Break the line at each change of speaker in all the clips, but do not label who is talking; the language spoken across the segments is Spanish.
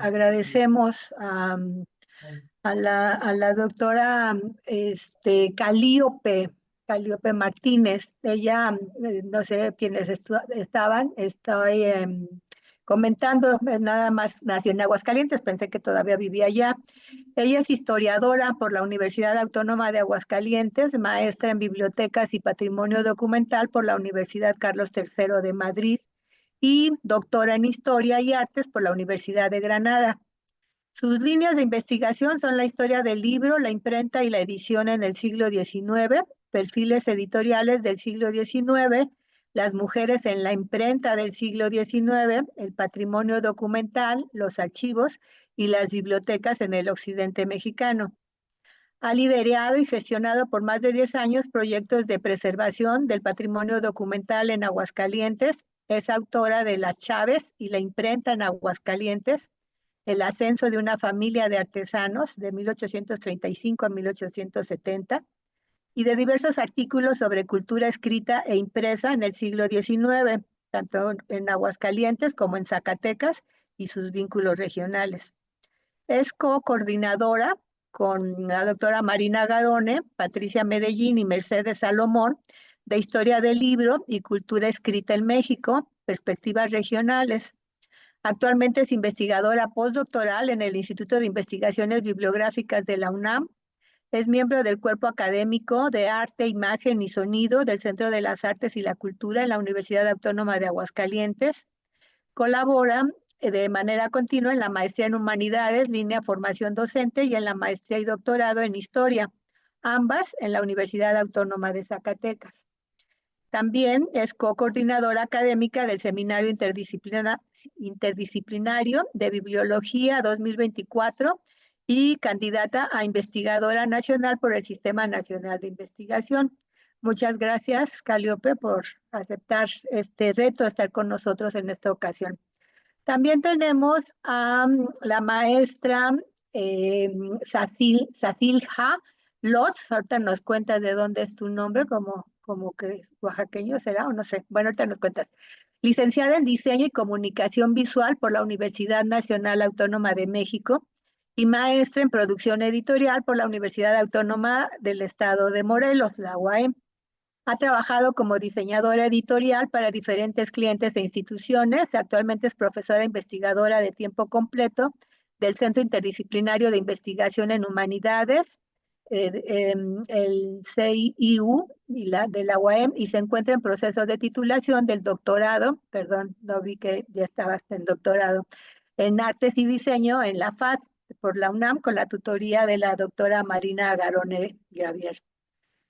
agradecemos a la doctora Calíope Martínez. Ella, no sé quiénes estaban, estoy comentando, nada más nació en Aguascalientes, pensé que todavía vivía allá. Ella es historiadora por la Universidad Autónoma de Aguascalientes, maestra en bibliotecas y patrimonio documental por la Universidad Carlos III de Madrid y doctora en historia y artes por la Universidad de Granada. Sus líneas de investigación son la historia del libro, la imprenta y la edición en el siglo XIX, perfiles editoriales del siglo XIX, las mujeres en la imprenta del siglo XIX, el patrimonio documental, los archivos y las bibliotecas en el occidente mexicano. Ha liderado y gestionado por más de 10 años proyectos de preservación del patrimonio documental en Aguascalientes. Es autora de Las Chaves y la imprenta en Aguascalientes, el ascenso de una familia de artesanos de 1835 a 1870 y de diversos artículos sobre cultura escrita e impresa en el siglo XIX, tanto en Aguascalientes como en Zacatecas y sus vínculos regionales. Es co-coordinadora con la doctora Marina Garone, Patricia Medellín y Mercedes Salomón de Historia del Libro y Cultura Escrita en México, Perspectivas Regionales. Actualmente es investigadora postdoctoral en el Instituto de Investigaciones Bibliográficas de la UNAM. Es miembro del cuerpo académico de Arte, Imagen y Sonido del Centro de las Artes y la Cultura en la Universidad Autónoma de Aguascalientes. Colabora de manera continua en la maestría en Humanidades, línea formación docente, y en la maestría y doctorado en Historia, ambas en la Universidad Autónoma de Zacatecas. También es co-coordinadora académica del Seminario Interdisciplinario de Bibliología 2024 y candidata a investigadora nacional por el Sistema Nacional de Investigación. Muchas gracias, Calíope, por aceptar este reto, estar con nosotros en esta ocasión. También tenemos a la maestra Sacilja Los. Ahorita nos cuentas de dónde es tu nombre, como que oaxaqueño será, o no sé. Bueno, ahorita nos cuentas. Licenciada en Diseño y Comunicación Visual por la Universidad Nacional Autónoma de México y maestra en Producción Editorial por la Universidad Autónoma del Estado de Morelos, la UAM. Ha trabajado como diseñadora editorial para diferentes clientes e instituciones. Actualmente es profesora investigadora de tiempo completo del Centro Interdisciplinario de Investigación en Humanidades, el CIU de la UAM, y se encuentra en proceso de titulación del doctorado, perdón, no vi que ya estabas en doctorado, en Artes y Diseño en la FAD por la UNAM con la tutoría de la doctora Marina Garone Gravier.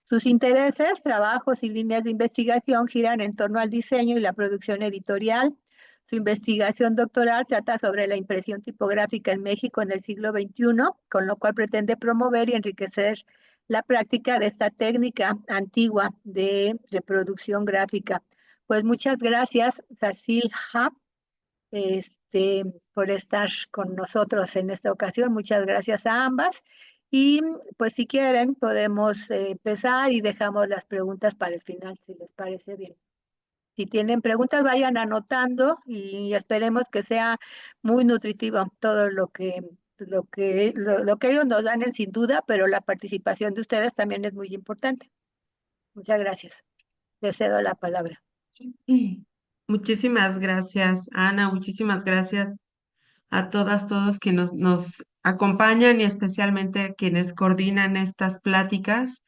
Sus intereses, trabajos y líneas de investigación giran en torno al diseño y la producción editorial. Su investigación doctoral trata sobre la impresión tipográfica en México en el siglo XXI, con lo cual pretende promover y enriquecer la práctica de esta técnica antigua de reproducción gráfica. Pues muchas gracias, Cecil Hub, por estar con nosotros en esta ocasión. Muchas gracias a ambas. Y pues si quieren podemos empezar y dejamos las preguntas para el final, si les parece bien. Si tienen preguntas, vayan anotando y esperemos que sea muy nutritivo todo lo que ellos nos dan en sin duda, pero la participación de ustedes también es muy importante. Muchas gracias. Les cedo la palabra.
Muchísimas gracias, Ana. Muchísimas gracias a todas, todos que nos acompañan y especialmente quienes coordinan estas pláticas.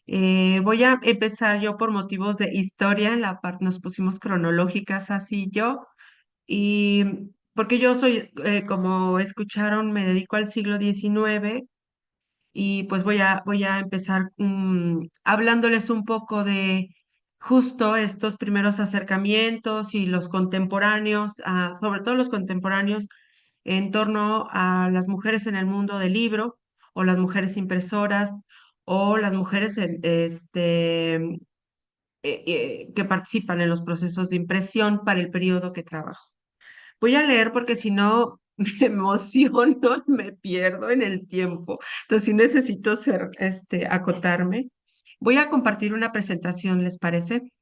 Voy a empezar yo por motivos de historia, en la parte nos pusimos cronológicas así yo, y porque yo soy, como escucharon, me dedico al siglo XIX y pues voy a empezar hablándoles un poco de justo estos primeros acercamientos y los contemporáneos, sobre todo los contemporáneos en torno a las mujeres en el mundo del libro o las mujeres impresoras o las mujeres que participan en los procesos de impresión para el periodo que trabajo. Voy a leer porque si no me emociono y me pierdo en el tiempo. Entonces sí necesito acotarme. Voy a compartir una presentación, ¿les parece?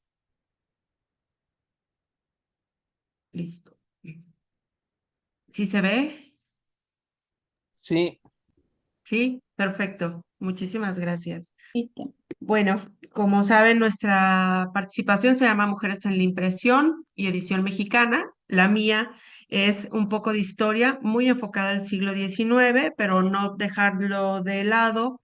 Listo. ¿Sí se ve?
Sí,
Sí, perfecto. Muchísimas gracias.
Listo.
Bueno, como saben, nuestra participación se llama Mujeres en la Impresión y Edición Mexicana. La mía es un poco de historia, muy enfocada al siglo XIX, pero no dejarlo de lado.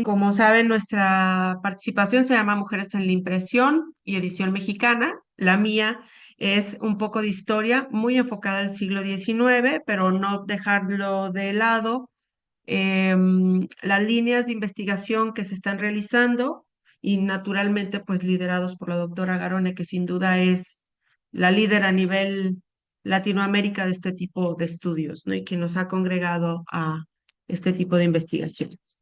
Como saben, nuestra participación se llama Mujeres en la Impresión y Edición Mexicana. La mía es un poco de historia, muy enfocada al siglo XIX, pero no dejarlo de lado. Las líneas de investigación que se están realizando y naturalmente pues liderados por la doctora Garone, que sin duda es la líder a nivel Latinoamérica de este tipo de estudios, ¿no? Y que nos ha congregado a este tipo de investigaciones.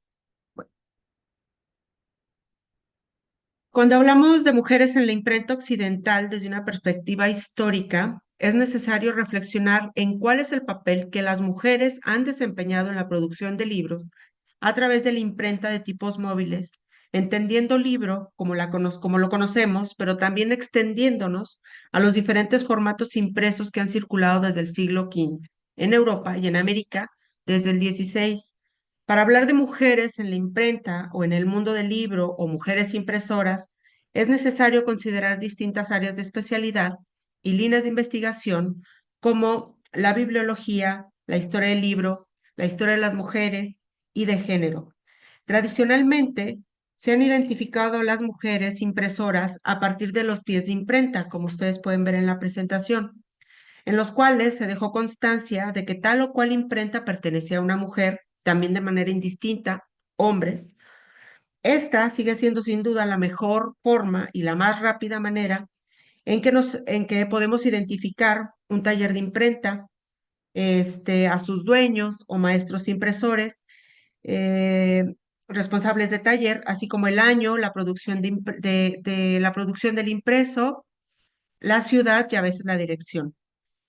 Cuando hablamos de mujeres en la imprenta occidental desde una perspectiva histórica, es necesario reflexionar en cuál es el papel que las mujeres han desempeñado en la producción de libros a través de la imprenta de tipos móviles, entendiendo libro como lo conocemos, pero también extendiéndonos a los diferentes formatos impresos que han circulado desde el siglo XV en Europa y en América desde el XVI. Para hablar de mujeres en la imprenta o en el mundo del libro o mujeres impresoras, es necesario considerar distintas áreas de especialidad y líneas de investigación como la bibliología, la historia del libro, la historia de las mujeres y de género. Tradicionalmente, se han identificado las mujeres impresoras a partir de los pies de imprenta, como ustedes pueden ver en la presentación, en los cuales se dejó constancia de que tal o cual imprenta pertenecía a una mujer, también de manera indistinta, hombres. Esta sigue siendo sin duda la mejor forma y la más rápida manera en que podemos identificar un taller de imprenta, a sus dueños o maestros impresores, eh, responsables de taller, así como el año, la producción de la producción del impreso, la ciudad y a veces la dirección.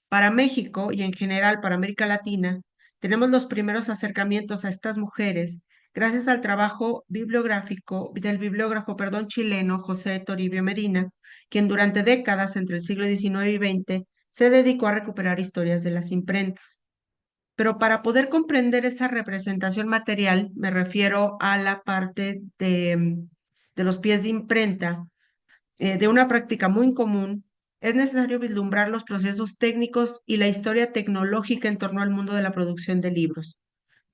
Para México y en general para América Latina, tenemos los primeros acercamientos a estas mujeres gracias al trabajo del bibliógrafo, chileno José Toribio Medina, quien durante décadas entre el siglo XIX y XX se dedicó a recuperar historias de las imprentas. Pero para poder comprender esa representación material, me refiero a la parte de los pies de imprenta, de una práctica muy común, es necesario vislumbrar los procesos técnicos y la historia tecnológica en torno al mundo de la producción de libros.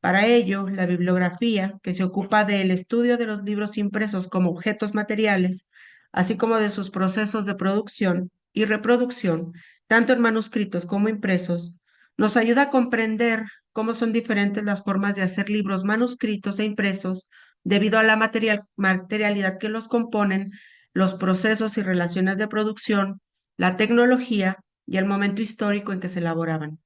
Para ello, la bibliografía, que se ocupa del estudio de los libros impresos como objetos materiales, así como de sus procesos de producción y reproducción, tanto en manuscritos como impresos, nos ayuda a comprender cómo son diferentes las formas de hacer libros manuscritos e impresos debido a la materialidad que los componen, los procesos y relaciones de producción, la tecnología y el momento histórico en que se elaboraban.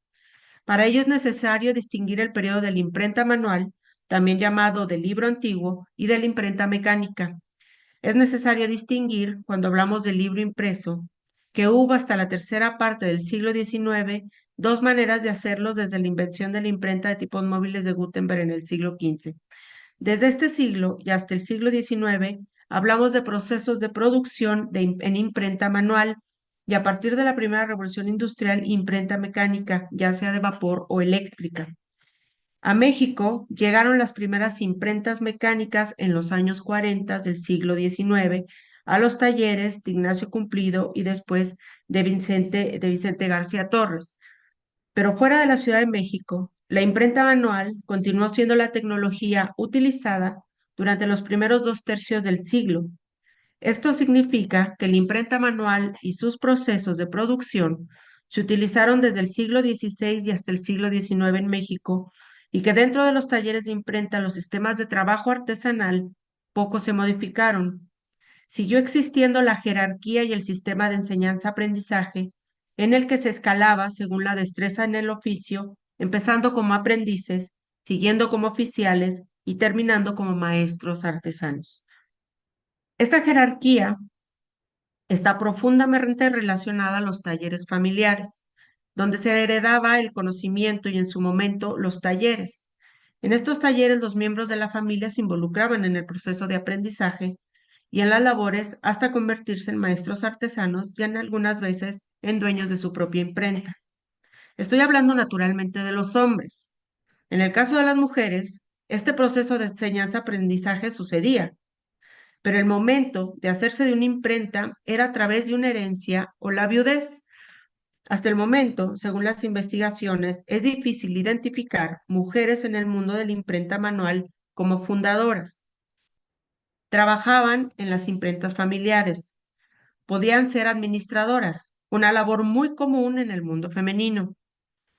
Para ello es necesario distinguir el periodo de la imprenta manual, también llamado del libro antiguo, y de la imprenta mecánica. Es necesario distinguir, cuando hablamos del libro impreso, que hubo hasta la tercera parte del siglo XIX dos maneras de hacerlos desde la invención de la imprenta de tipos móviles de Gutenberg en el siglo XV. Desde este siglo y hasta el siglo XIX, hablamos de procesos de producción en imprenta manual y a partir de la primera revolución industrial, imprenta mecánica, ya sea de vapor o eléctrica. A México llegaron las primeras imprentas mecánicas en los años 40 del siglo XIX a los talleres de Ignacio Cumplido y después de Vicente García Torres. Pero fuera de la Ciudad de México, la imprenta manual continuó siendo la tecnología utilizada durante los primeros 2 tercios del siglo. Esto significa que la imprenta manual y sus procesos de producción se utilizaron desde el siglo XVI y hasta el siglo XIX en México y que dentro de los talleres de imprenta los sistemas de trabajo artesanal poco se modificaron. Siguió existiendo la jerarquía y el sistema de enseñanza-aprendizaje en el que se escalaba según la destreza en el oficio, empezando como aprendices, siguiendo como oficiales y terminando como maestros artesanos. Esta jerarquía está profundamente relacionada a los talleres familiares, donde se heredaba el conocimiento y en su momento los talleres. En estos talleres los miembros de la familia se involucraban en el proceso de aprendizaje y en las labores hasta convertirse en maestros artesanos y en algunas veces en dueños de su propia imprenta. Estoy hablando naturalmente de los hombres. En el caso de las mujeres, este proceso de enseñanza-aprendizaje sucedía, pero el momento de hacerse de una imprenta era a través de una herencia o la viudez. Hasta el momento, según las investigaciones, es difícil identificar mujeres en el mundo de la imprenta manual como fundadoras. Trabajaban en las imprentas familiares, podían ser administradoras, una labor muy común en el mundo femenino,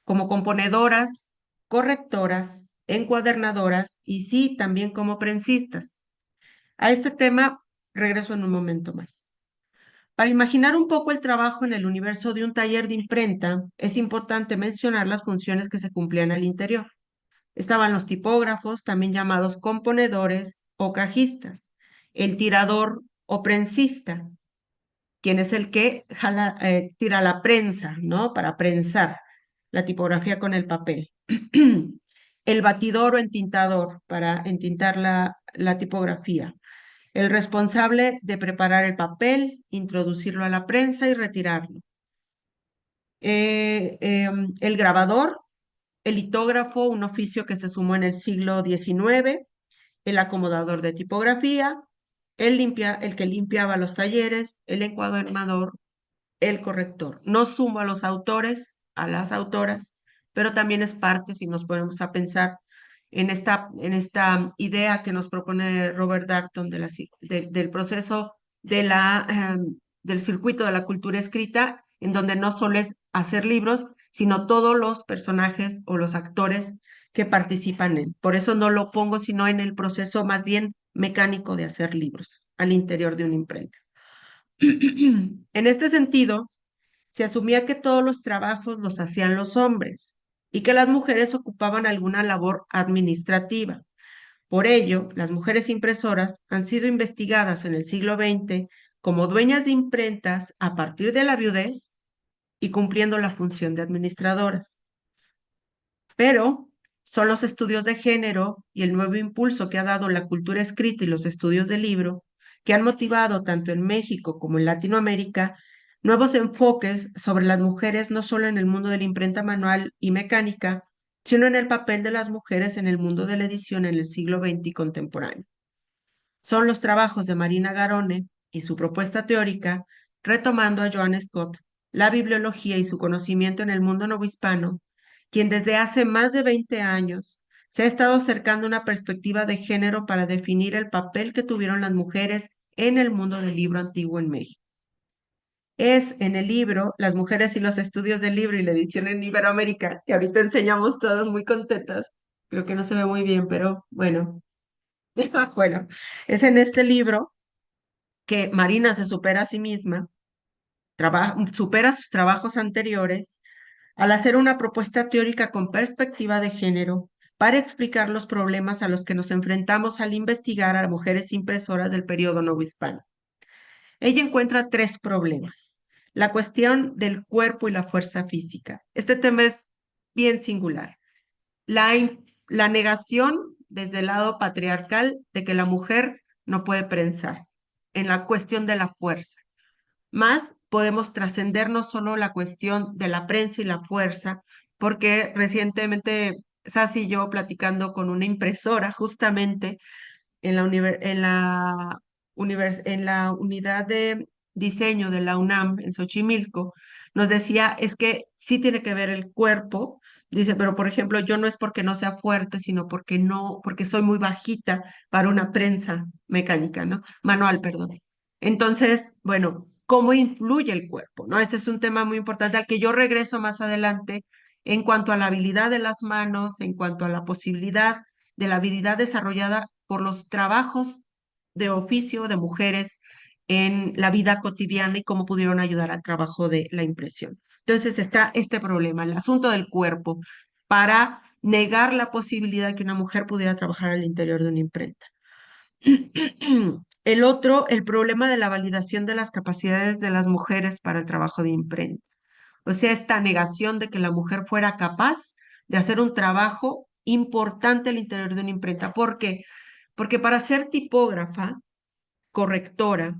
como componedoras, correctoras, encuadernadoras y sí, también como prensistas. A este tema regreso en un momento más. Para imaginar un poco el trabajo en el universo de un taller de imprenta, es importante mencionar las funciones que se cumplían al interior. Estaban los tipógrafos, también llamados componedores o cajistas, el tirador o prensista, quien es el que tira la prensa, ¿no? Para prensar la tipografía con el papel. El batidor o entintador para entintar la tipografía. El responsable de preparar el papel, introducirlo a la prensa y retirarlo. El grabador, el litógrafo, un oficio que se sumó en el siglo XIX, el acomodador de tipografía, el que limpiaba los talleres, el encuadernador, el corrector. No sumo a los autores, a las autoras, pero también es parte, si nos ponemos a pensar en esta idea que nos propone Robert Darnton del proceso del circuito de la cultura escrita, en donde no solo es hacer libros, sino todos los personajes o los actores que participan en. Por eso no lo pongo sino en el proceso más bien mecánico de hacer libros al interior de una imprenta. En este sentido, se asumía que todos los trabajos los hacían los hombres y que las mujeres ocupaban alguna labor administrativa. Por ello, las mujeres impresoras han sido investigadas en el siglo XX como dueñas de imprentas a partir de la viudez y cumpliendo la función de administradoras. Pero son los estudios de género y el nuevo impulso que ha dado la cultura escrita y los estudios del libro que han motivado tanto en México como en Latinoamérica nuevos enfoques sobre las mujeres no solo en el mundo de la imprenta manual y mecánica, sino en el papel de las mujeres en el mundo de la edición en el siglo XX y contemporáneo. Son los trabajos de Marina Garone y su propuesta teórica, retomando a Joan Scott, la bibliología y su conocimiento en el mundo novohispano, quien desde hace más de 20 años se ha estado acercando una perspectiva de género para definir el papel que tuvieron las mujeres en el mundo del libro antiguo en México. Es en el libro Las mujeres y los estudios del libro y la edición en Iberoamérica, que ahorita enseñamos todas muy contentas. Creo que no se ve muy bien, pero bueno. Bueno, es en este libro que Marina se supera a sí misma, supera sus trabajos anteriores al hacer una propuesta teórica con perspectiva de género para explicar los problemas a los que nos enfrentamos al investigar a mujeres impresoras del periodo novohispano. Ella encuentra tres problemas. La cuestión del cuerpo y la fuerza física. Este tema es bien singular. La negación desde el lado patriarcal de que la mujer no puede prensar en la cuestión de la fuerza. Más podemos trascender no solo la cuestión de la prensa y la fuerza, porque recientemente Sassy y yo platicando con una impresora justamente en la unidad de diseño de la UNAM en Xochimilco, nos decía, es que sí tiene que ver el cuerpo, dice, pero por ejemplo, yo no es porque no sea fuerte, sino porque no, porque soy muy bajita para una prensa mecánica, ¿no? Manual, perdón. Entonces, bueno, ¿cómo influye el cuerpo? ¿No? Este es un tema muy importante al que yo regreso más adelante en cuanto a la habilidad de las manos, en cuanto a la posibilidad de la habilidad desarrollada por los trabajos de oficio de mujeres en la vida cotidiana y cómo pudieron ayudar al trabajo de la impresión. Entonces está este problema, el asunto del cuerpo, para negar la posibilidad de que una mujer pudiera trabajar al interior de una imprenta. El otro, el problema de la validación de las capacidades de las mujeres para el trabajo de imprenta. O sea, esta negación de que la mujer fuera capaz de hacer un trabajo importante al interior de una imprenta. ¿Por qué? Porque para ser tipógrafa, correctora,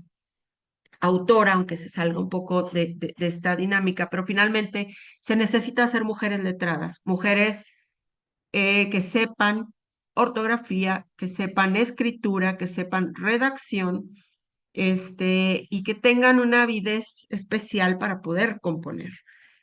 autora, aunque se salga un poco de esta dinámica, pero finalmente se necesita ser mujeres letradas, mujeres que sepan ortografía, que sepan escritura, que sepan redacción, y que tengan una avidez especial para poder componer,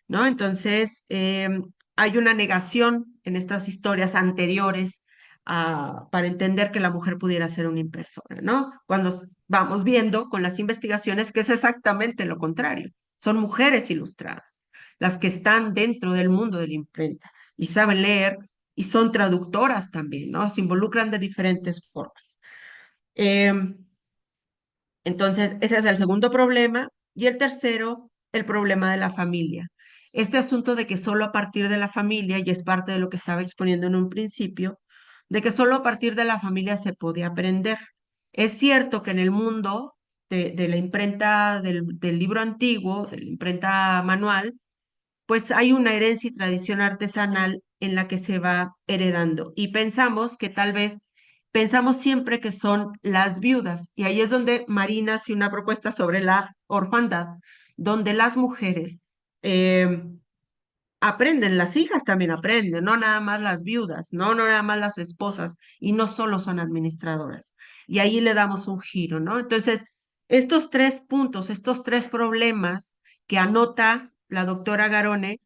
¿no? Entonces, hay una negación en estas historias anteriores para entender que la mujer pudiera ser una impresora, ¿no? Cuando vamos viendo con las investigaciones que es exactamente lo contrario. Son mujeres ilustradas, las que están dentro del mundo de la imprenta y saben leer y son traductoras también, ¿no? Se involucran de diferentes formas. Entonces, ese es el segundo problema. Y el tercero, el problema de la familia. Este asunto de que solo a partir de la familia, y es parte de lo que estaba exponiendo en un principio, de que solo a partir de la familia se puede aprender. Es cierto que en el mundo de la imprenta del libro antiguo, de la imprenta manual, pues hay una herencia y tradición artesanal en la que se va heredando. Y pensamos que tal vez, pensamos siempre que son las viudas. Y ahí es donde Marina hace una propuesta sobre la orfandad, donde las mujeres eh, aprenden, las hijas también aprenden, no nada más las viudas, no nada más las esposas, y no solo son administradoras. Y ahí le damos un giro, ¿no? Entonces, estos tres puntos, estos tres problemas que anota la doctora Garone,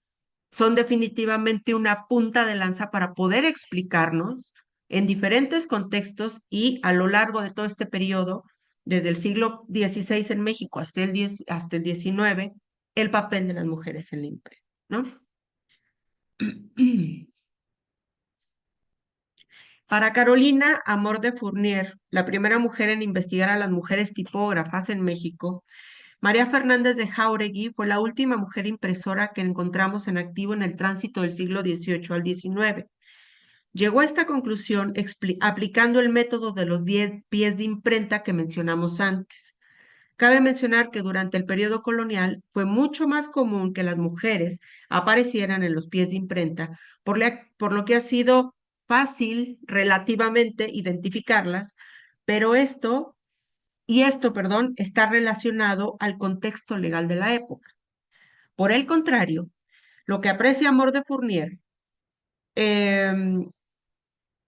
son definitivamente una punta de lanza para poder explicarnos en diferentes contextos y a lo largo de todo este periodo, desde el siglo XVI en México hasta el XIX, el papel de las mujeres en la imprenta, ¿no? Para Carolina Amor de Fournier, la primera mujer en investigar a las mujeres tipógrafas en México, María Fernández de Jáuregui fue la última mujer impresora que encontramos en activo en el tránsito del siglo XVIII al XIX. Llegó a esta conclusión aplicando el método de los 10 pies de imprenta que mencionamos antes. Cabe mencionar que durante el periodo colonial fue mucho más común que las mujeres aparecieran en los pies de imprenta, por lo que ha sido fácil relativamente identificarlas, pero perdón, está relacionado al contexto legal de la época. Por el contrario, lo que aprecia Amor de Fournier,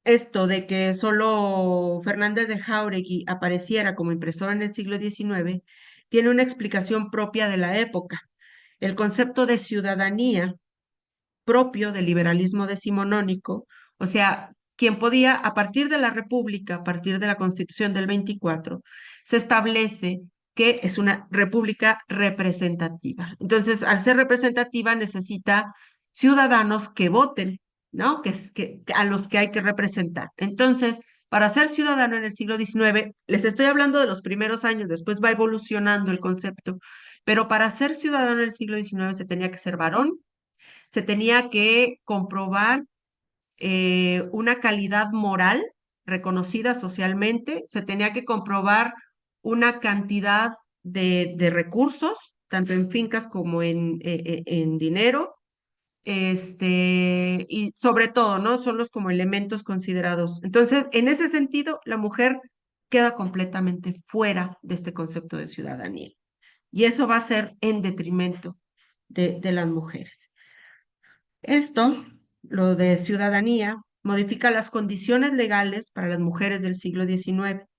esto de que solo Fernández de Jáuregui apareciera como impresora en el siglo XIX, tiene una explicación propia de la época. El concepto de ciudadanía propio del liberalismo decimonónico, o sea, quien podía, a partir de la República, a partir de la Constitución del 24, se establece que es una república representativa. Entonces, al ser representativa, necesita ciudadanos que voten, ¿no? A los que hay que representar. Entonces, para ser ciudadano en el siglo XIX, les estoy hablando de los primeros años, después va evolucionando el concepto, pero para ser ciudadano en el siglo XIX se tenía que ser varón, se tenía que comprobar una calidad moral reconocida socialmente, se tenía que comprobar una cantidad de recursos, tanto en fincas como en dinero, y sobre todo, ¿no? Son los como elementos considerados. Entonces, en ese sentido, la mujer queda completamente fuera de este concepto de ciudadanía. Y eso va a ser en detrimento de las mujeres. Esto, lo de ciudadanía, modifica las condiciones legales para las mujeres del siglo XIX,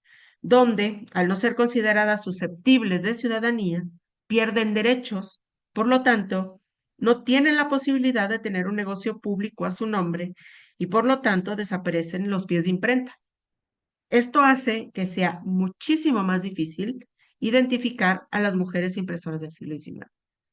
donde, al no ser consideradas susceptibles de ciudadanía, pierden derechos, por lo tanto, no tienen la posibilidad de tener un negocio público a su nombre y por lo tanto desaparecen los pies de imprenta. Esto hace que sea muchísimo más difícil identificar a las mujeres impresoras del siglo XIX.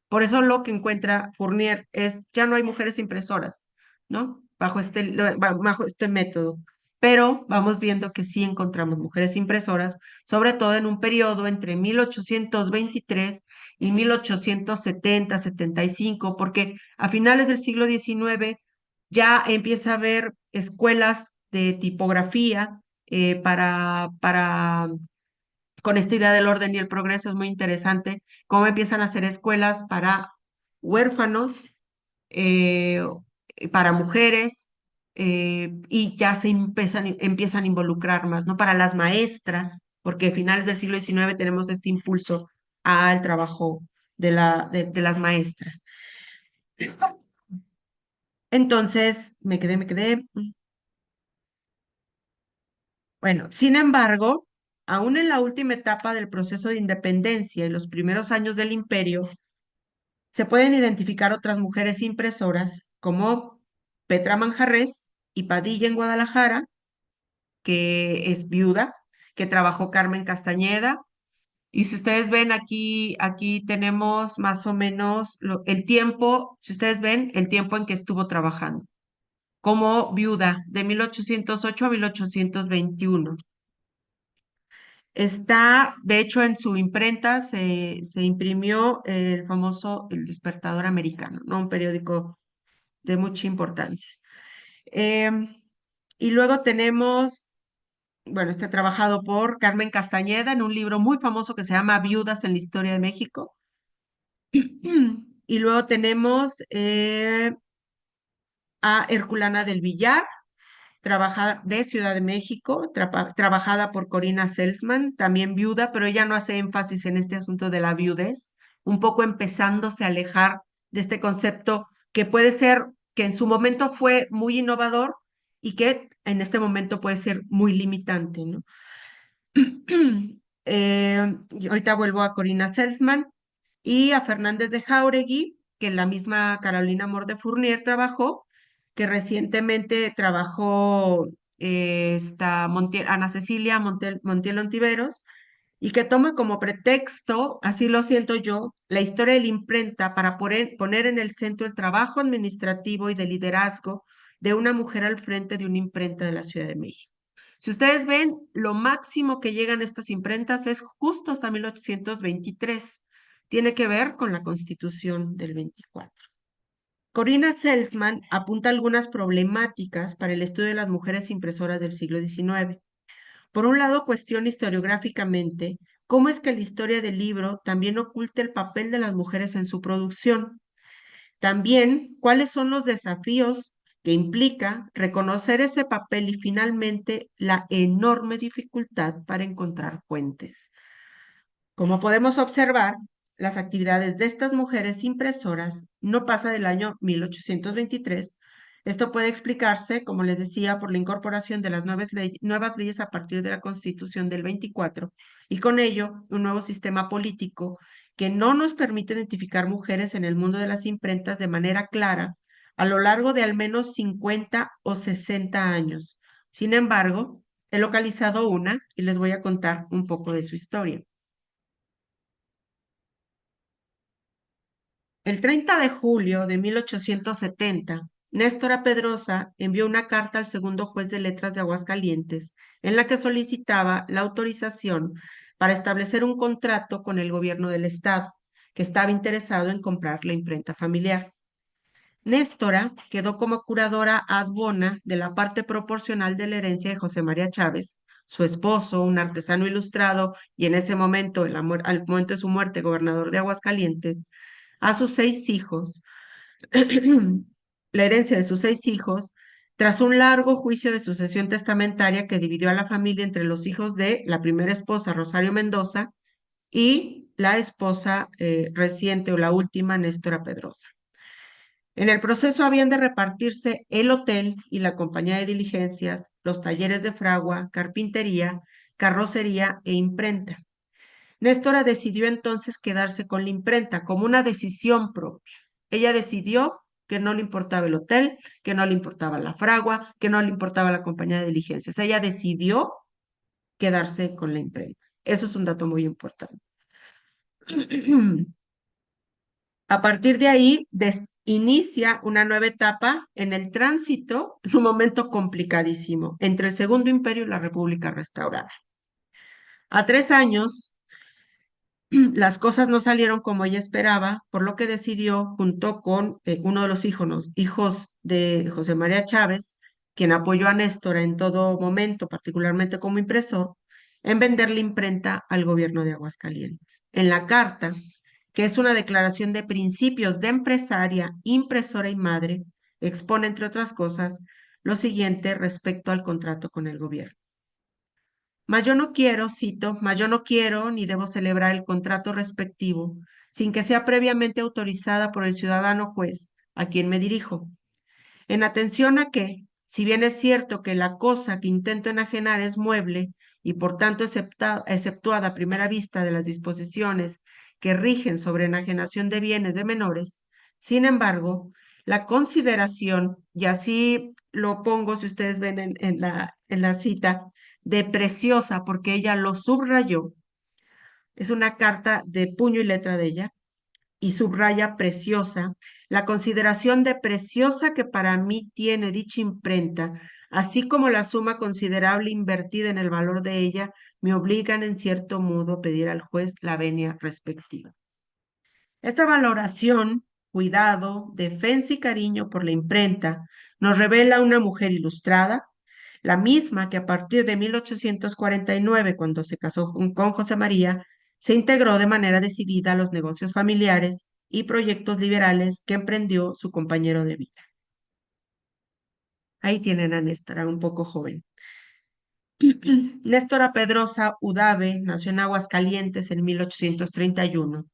Por eso lo que encuentra Fournier es, ya no hay mujeres impresoras, ¿no? Bajo este método. Pero vamos viendo que sí encontramos mujeres impresoras, sobre todo en un periodo entre 1823 y 1870-75, porque a finales del siglo XIX ya empieza a haber escuelas de tipografía con esta idea del orden y el progreso es muy interesante, cómo empiezan a hacer escuelas para huérfanos, eh, para mujeres, y ya empiezan a involucrar más, ¿no? Para las maestras, porque a finales del siglo XIX tenemos este impulso al trabajo de las maestras. Entonces, me quedé. Bueno, sin embargo, aún en la última etapa del proceso de independencia y los primeros años del imperio, se pueden identificar otras mujeres impresoras como Petra Manjarrés y Padilla en Guadalajara, que es viuda, que trabajó Carmen Castañeda. Y si ustedes ven aquí tenemos más o menos el tiempo, si ustedes ven el tiempo en que estuvo trabajando como viuda de 1808 a 1821. Está, de hecho, en su imprenta se imprimió el famoso El Despertador Americano, ¿no? Un periódico de mucha importancia. Em, y luego tenemos, bueno, está trabajado por Carmen Castañeda en un libro muy famoso que se llama Viudas en la Historia de México. Y luego tenemos a Herculana del Villar, trabajada de Ciudad de México, trabajada por Corina Selsman, también viuda, pero ella no hace énfasis en este asunto de la viudez, un poco empezándose a alejar de este concepto que puede ser, que en su momento fue muy innovador y que en este momento puede ser muy limitante, ¿no? Y ahorita vuelvo a Corina Selsman y a Fernández de Jauregui, que la misma Carolina Mor de Fournier trabajó, que recientemente trabajó Ana Cecilia Montiel Ontiveros, y que toma como pretexto, así lo siento yo, la historia de la imprenta para poner en el centro el trabajo administrativo y de liderazgo de una mujer al frente de una imprenta de la Ciudad de México. Si ustedes ven, lo máximo que llegan estas imprentas es justo hasta 1823. Tiene que ver con la Constitución del 24. Corina Selsman apunta algunas problemáticas para el estudio de las mujeres impresoras del siglo XIX. Por un lado, cuestiona historiográficamente cómo es que la historia del libro también oculta el papel de las mujeres en su producción. También, cuáles son los desafíos que implica reconocer ese papel y finalmente la enorme dificultad para encontrar fuentes. Como podemos observar, las actividades de estas mujeres impresoras no pasa del año 1823. Esto puede explicarse, como les decía, por la incorporación de las nuevas leyes a partir de la Constitución del 24 y con ello un nuevo sistema político que no nos permite identificar mujeres en el mundo de las imprentas de manera clara a lo largo de al menos 50 o 60 años. Sin embargo, he localizado una y les voy a contar un poco de su historia. El 30 de julio de 1870, Néstora Pedrosa envió una carta al segundo juez de letras de Aguascalientes en la que solicitaba la autorización para establecer un contrato con el gobierno del estado, que estaba interesado en comprar la imprenta familiar. Néstora quedó como curadora ad bona de la parte proporcional de la herencia de José María Chávez, su esposo, un artesano ilustrado y en ese momento, al momento de su muerte, gobernador de Aguascalientes, a sus 6 hijos, la herencia de sus 6 hijos, tras un largo juicio de sucesión testamentaria que dividió a la familia entre los hijos de la primera esposa, Rosario Mendoza, y la esposa reciente o la última, Néstora Pedrosa. En el proceso habían de repartirse el hotel y la compañía de diligencias, los talleres de fragua, carpintería, carrocería e imprenta. Néstora decidió entonces quedarse con la imprenta como una decisión propia. Ella decidió que no le importaba el hotel, que no le importaba la fragua, que no le importaba la compañía de diligencias. Ella decidió quedarse con la imprenta. Eso es un dato muy importante. A partir de ahí, inicia una nueva etapa en el tránsito, en un momento complicadísimo, entre el Segundo Imperio y la República Restaurada. A 3 años, las cosas no salieron como ella esperaba, por lo que decidió, junto con uno de los hijos de José María Chávez, quien apoyó a Néstor en todo momento, particularmente como impresor, en vender la imprenta al gobierno de Aguascalientes. En la carta, que es una declaración de principios de empresaria, impresora y madre, expone, entre otras cosas, lo siguiente respecto al contrato con el gobierno. Mas yo no quiero, cito, mas yo no quiero ni debo celebrar el contrato respectivo sin que sea previamente autorizada por el ciudadano juez a quien me dirijo. En atención a que, si bien es cierto que la cosa que intento enajenar es mueble y por tanto exceptuada a primera vista de las disposiciones que rigen sobre enajenación de bienes de menores, sin embargo, la consideración, y así lo pongo si ustedes ven en la cita, de preciosa, porque ella lo subrayó, es una carta de puño y letra de ella, y subraya preciosa, la consideración de preciosa que para mí tiene dicha imprenta, así como la suma considerable invertida en el valor de ella, me obligan en cierto modo a pedir al juez la venia respectiva. Esta valoración, cuidado, defensa y cariño por la imprenta nos revela una mujer ilustrada, la misma que a partir de 1849, cuando se casó con José María, se integró de manera decidida a los negocios familiares y proyectos liberales que emprendió su compañero de vida. Ahí tienen a Néstora, un poco joven. Néstora Pedrosa Udave nació en Aguascalientes en 1831.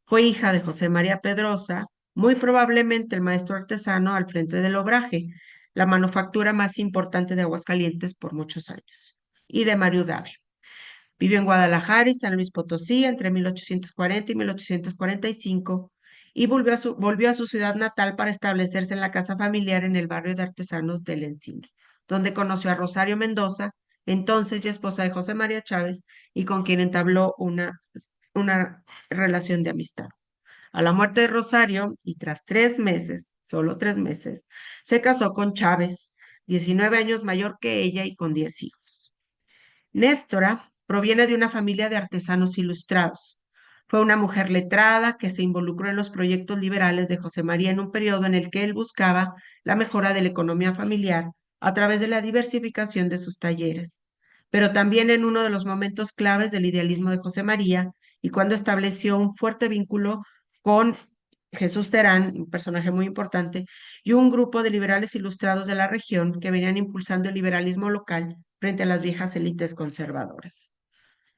Fue hija de José María Pedrosa, muy probablemente el maestro artesano al frente del obraje, la manufactura más importante de Aguascalientes por muchos años, y de Mario Udave. Vivió en Guadalajara y San Luis Potosí entre 1840 y 1845 y volvió a su ciudad natal para establecerse en la casa familiar en el barrio de artesanos del Encino, donde conoció a Rosario Mendoza, entonces ya esposa de José María Chávez, y con quien entabló una relación de amistad. A la muerte de Rosario, y tras 3 meses, solo 3 meses, se casó con Chávez, 19 años mayor que ella y con 10 hijos. Néstora proviene de una familia de artesanos ilustrados. Fue una mujer letrada que se involucró en los proyectos liberales de José María en un periodo en el que él buscaba la mejora de la economía familiar a través de la diversificación de sus talleres, pero también en uno de los momentos claves del idealismo de José María y cuando estableció un fuerte vínculo con Jesús Terán, un personaje muy importante, y un grupo de liberales ilustrados de la región que venían impulsando el liberalismo local frente a las viejas élites conservadoras.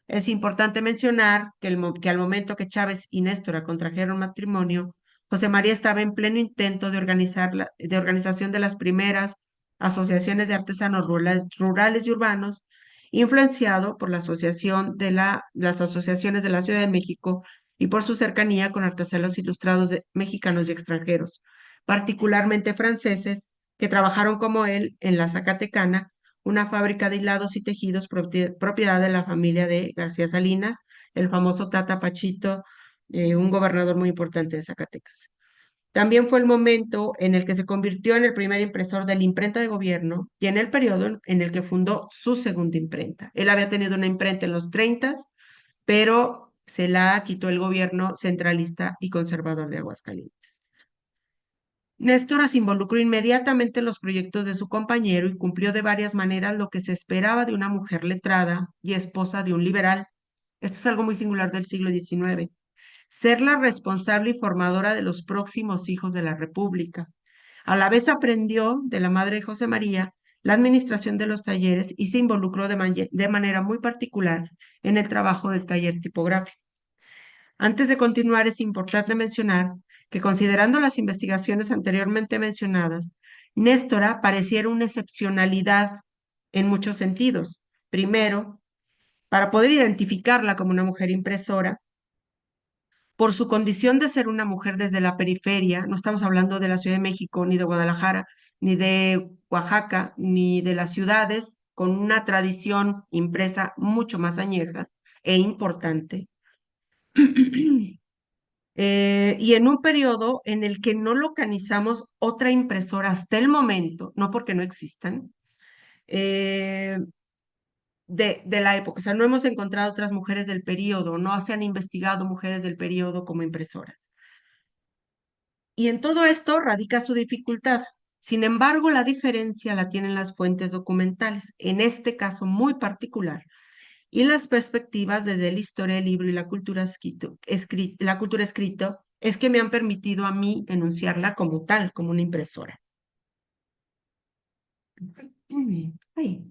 Es importante mencionar que al momento que Chávez y Néstora contrajeron matrimonio, José María estaba en pleno intento de organización de las primeras asociaciones de artesanos rurales y urbanos, influenciado por la asociación de las asociaciones de la Ciudad de México y por su cercanía con artesanos ilustrados mexicanos y extranjeros, particularmente franceses, que trabajaron como él en la Zacatecana, una fábrica de hilados y tejidos propiedad de la familia de García Salinas, el famoso Tata Pachito, un gobernador muy importante de Zacatecas. También fue el momento en el que se convirtió en el primer impresor de la imprenta de gobierno y en el periodo en el que fundó su segunda imprenta. Él había tenido una imprenta en los 30, pero se la quitó el gobierno centralista y conservador de Aguascalientes. Néstora se involucró inmediatamente en los proyectos de su compañero y cumplió de varias maneras lo que se esperaba de una mujer letrada y esposa de un liberal. Esto es algo muy singular del siglo XIX. Ser la responsable y formadora de los próximos hijos de la República. A la vez aprendió de la madre de José María la administración de los talleres y se involucró de manera muy particular en el trabajo del taller tipográfico. Antes de continuar, es importante mencionar que considerando las investigaciones anteriormente mencionadas, Néstora pareciera una excepcionalidad en muchos sentidos. Primero, para poder identificarla como una mujer impresora, por su condición de ser una mujer desde la periferia, no estamos hablando de la Ciudad de México, ni de Guadalajara, ni de Oaxaca, ni de las ciudades con una tradición impresa mucho más añeja e importante. Y en un periodo en el que no localizamos otra impresora hasta el momento, no porque no existan, eh, de la época. O sea, no hemos encontrado otras mujeres del periodo, no se han investigado mujeres del periodo como impresoras. Y en todo esto radica su dificultad. Sin embargo, la diferencia la tienen las fuentes documentales, en este caso muy particular, y las perspectivas desde la historia del libro y la cultura escrito es que me han permitido a mí enunciarla como tal, como una impresora. Ay.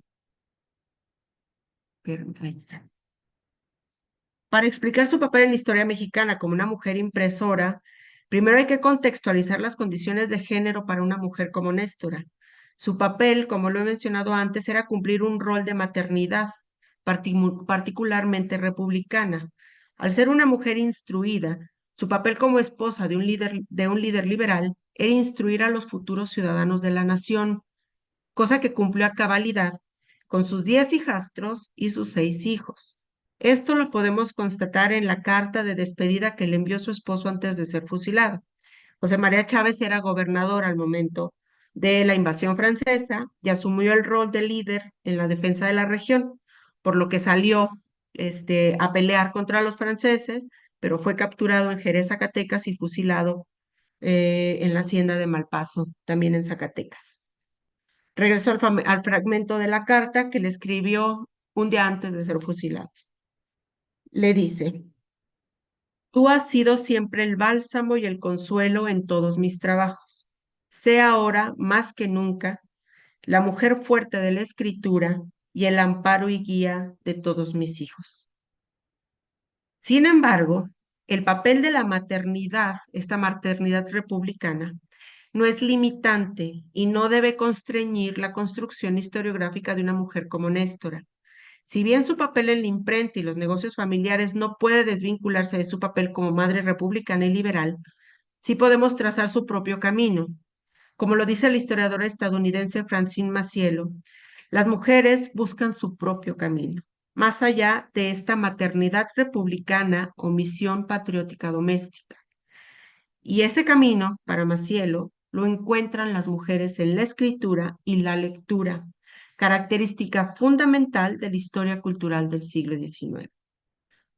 Ahí está. Para explicar su papel en la historia mexicana como una mujer impresora, primero hay que contextualizar las condiciones de género para una mujer como Néstora. Su papel, como lo he mencionado antes, era cumplir un rol de maternidad, particularmente republicana. Al ser una mujer instruida, su papel como esposa de un líder liberal era instruir a los futuros ciudadanos de la nación, cosa que cumplió a cabalidad con sus 10 hijastros y sus 6 hijos. Esto lo podemos constatar en la carta de despedida que le envió su esposo antes de ser fusilado. José María Chávez era gobernador al momento de la invasión francesa y asumió el rol de líder en la defensa de la región, por lo que salió a pelear contra los franceses, pero fue capturado en Jerez, Zacatecas y fusilado en la hacienda de Malpaso, también en Zacatecas. Regresó al fragmento de la carta que le escribió un día antes de ser fusilado. Le dice: tú has sido siempre el bálsamo y el consuelo en todos mis trabajos. Sé ahora, más que nunca, la mujer fuerte de la escritura y el amparo y guía de todos mis hijos. Sin embargo, el papel de la maternidad, esta maternidad republicana, no es limitante y no debe constreñir la construcción historiográfica de una mujer como Néstora. Si bien su papel en la imprenta y los negocios familiares no puede desvincularse de su papel como madre republicana y liberal, sí podemos trazar su propio camino. Como lo dice la historiadora estadounidense Francine Macielo, las mujeres buscan su propio camino, más allá de esta maternidad republicana o misión patriótica doméstica. Y ese camino, para Macielo, lo encuentran las mujeres en la escritura y la lectura, característica fundamental de la historia cultural del siglo XIX.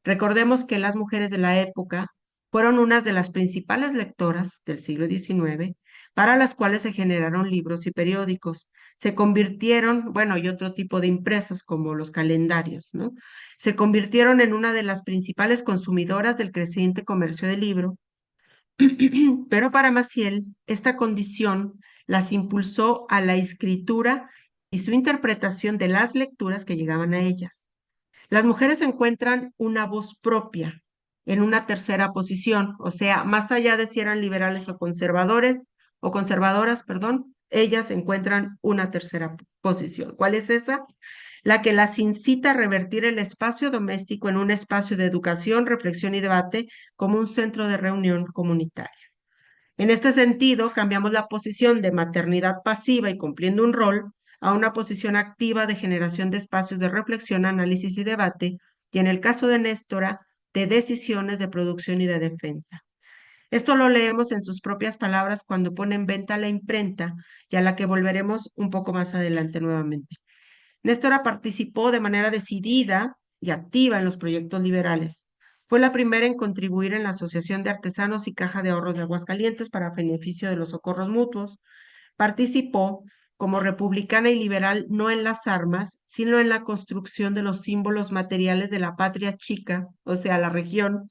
Recordemos que las mujeres de la época fueron unas de las principales lectoras del siglo XIX, para las cuales se generaron libros y periódicos. Se convirtieron, bueno, y otro tipo de impresos como los calendarios, ¿no? Se convirtieron en una de las principales consumidoras del creciente comercio del libro. Pero para Maciel, esta condición las impulsó a la escritura y su interpretación de las lecturas que llegaban a ellas. Las mujeres encuentran una voz propia en una tercera posición, o sea, más allá de si eran liberales o conservadores o conservadoras, perdón, ellas encuentran una tercera posición. ¿Cuál es esa? La que las incita a revertir el espacio doméstico en un espacio de educación, reflexión y debate como un centro de reunión comunitaria. En este sentido, cambiamos la posición de maternidad pasiva y cumpliendo un rol a una posición activa de generación de espacios de reflexión, análisis y debate, y en el caso de Néstora, de decisiones de producción y de defensa. Esto lo leemos en sus propias palabras cuando pone en venta la imprenta, y a la que volveremos un poco más adelante nuevamente. Néstora participó de manera decidida y activa en los proyectos liberales. Fue la primera en contribuir en la Asociación de Artesanos y Caja de Ahorros de Aguascalientes para beneficio de los socorros mutuos. Participó como republicana y liberal no en las armas, sino en la construcción de los símbolos materiales de la patria chica, o sea, la región,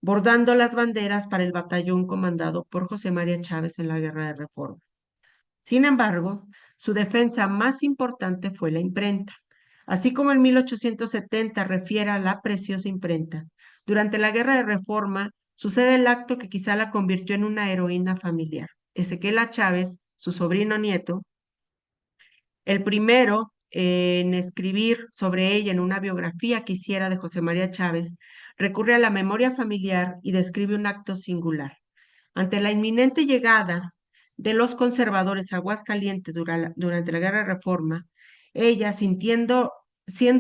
bordando las banderas para el batallón comandado por José María Chávez en la Guerra de Reforma. Sin embargo, su defensa más importante fue la imprenta. Así como en 1870 refiere a la preciosa imprenta, durante la Guerra de Reforma sucede el acto que quizá la convirtió en una heroína familiar. Ezequiel Chávez, su sobrino nieto, el primero en escribir sobre ella en una biografía que hiciera de José María Chávez, recurre a la memoria familiar y describe un acto singular. Ante la inminente llegada de los conservadores a Aguascalientes durante la Guerra de Reforma, ella, siendo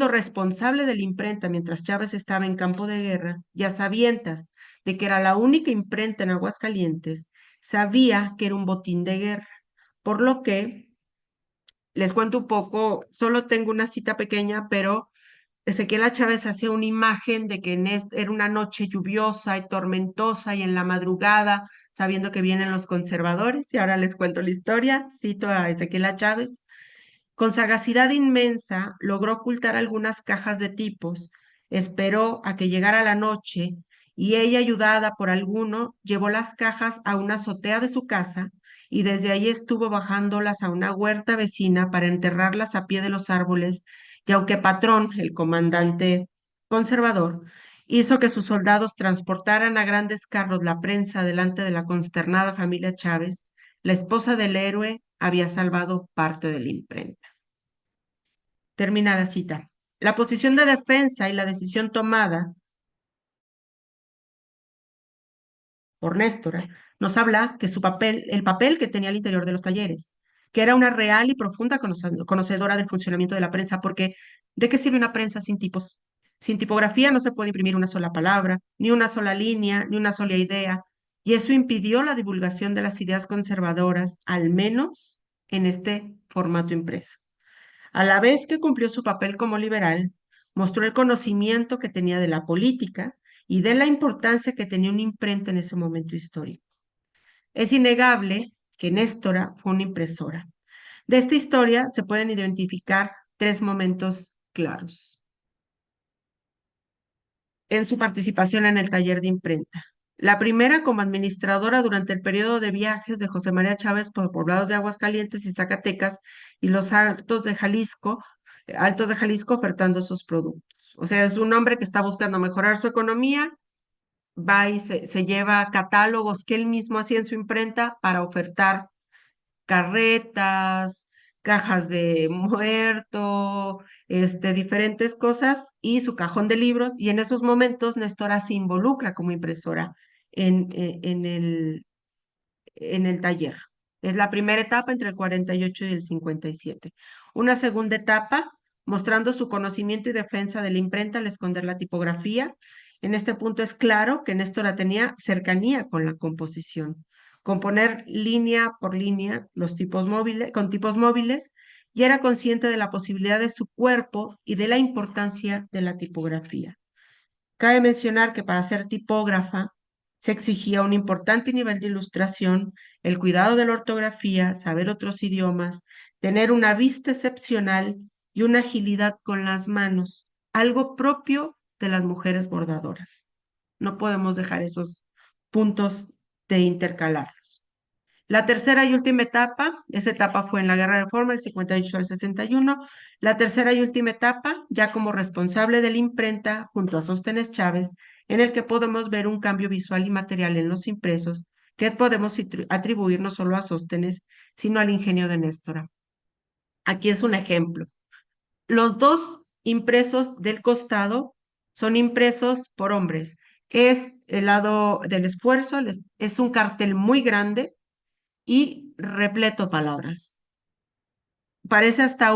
responsable de la imprenta mientras Chávez estaba en campo de guerra, y a sabiendas de que era la única imprenta en Aguascalientes, sabía que era un botín de guerra, por lo que les cuento un poco, solo tengo una cita pequeña, pero Ezequiel Chávez hacía una imagen de que era una noche lluviosa y tormentosa y en la madrugada, sabiendo que vienen los conservadores, y ahora les cuento la historia, cito a Ezequiel Chávez, con sagacidad inmensa logró ocultar algunas cajas de tipos, esperó a que llegara la noche y ella, ayudada por alguno, llevó las cajas a una azotea de su casa y desde ahí estuvo bajándolas a una huerta vecina para enterrarlas a pie de los árboles Y aunque Patrón, el comandante conservador, hizo que sus soldados transportaran a grandes carros la prensa delante de la consternada familia Chávez, la esposa del héroe había salvado parte de la imprenta. Termina la cita. La posición de defensa y la decisión tomada por Néstora nos habla que el papel que tenía al interior de los talleres, que era una real y profunda conocedora del funcionamiento de la prensa, porque ¿de qué sirve una prensa sin tipos? Sin tipografía no se puede imprimir una sola palabra, ni una sola línea, ni una sola idea, y eso impidió la divulgación de las ideas conservadoras, al menos en este formato impreso. A la vez que cumplió su papel como liberal, mostró el conocimiento que tenía de la política y de la importancia que tenía una imprenta en ese momento histórico. Es innegable que Néstora fue una impresora. De esta historia se pueden identificar tres momentos claros en su participación en el taller de imprenta. La primera como administradora durante el periodo de viajes de José María Chávez por poblados de Aguascalientes y Zacatecas y los altos de Jalisco ofertando sus productos. O sea, es un hombre que está buscando mejorar su economía, va y se lleva catálogos que él mismo hacía en su imprenta para ofertar carretas, cajas de muerto, diferentes cosas y su cajón de libros. Y en esos momentos Nestora se involucra como impresora en, eh, en el, en el taller. Es la primera etapa entre el 48 y el 57. Una segunda etapa mostrando su conocimiento y defensa de la imprenta al esconder la tipografía. En este punto es claro que Néstora tenía cercanía con la composición, componer línea por línea con tipos móviles, y era consciente de la posibilidad de su cuerpo y de la importancia de la tipografía. Cabe mencionar que para ser tipógrafa se exigía un importante nivel de ilustración, el cuidado de la ortografía, saber otros idiomas, tener una vista excepcional y una agilidad con las manos, algo propio de las mujeres bordadoras. No podemos dejar esos puntos de intercalar. La tercera y última etapa, esa etapa fue en la Guerra de Reforma, el 58 al 61. La tercera y última etapa, ya como responsable de la imprenta, junto a Sóstenes Chávez, en el que podemos ver un cambio visual y material en los impresos, que podemos atribuir no solo a Sóstenes, sino al ingenio de Néstora. Aquí es un ejemplo. Los dos impresos del costado son impresos por hombres. Es el lado del esfuerzo, es un cartel muy grande y repleto palabras. Parece hasta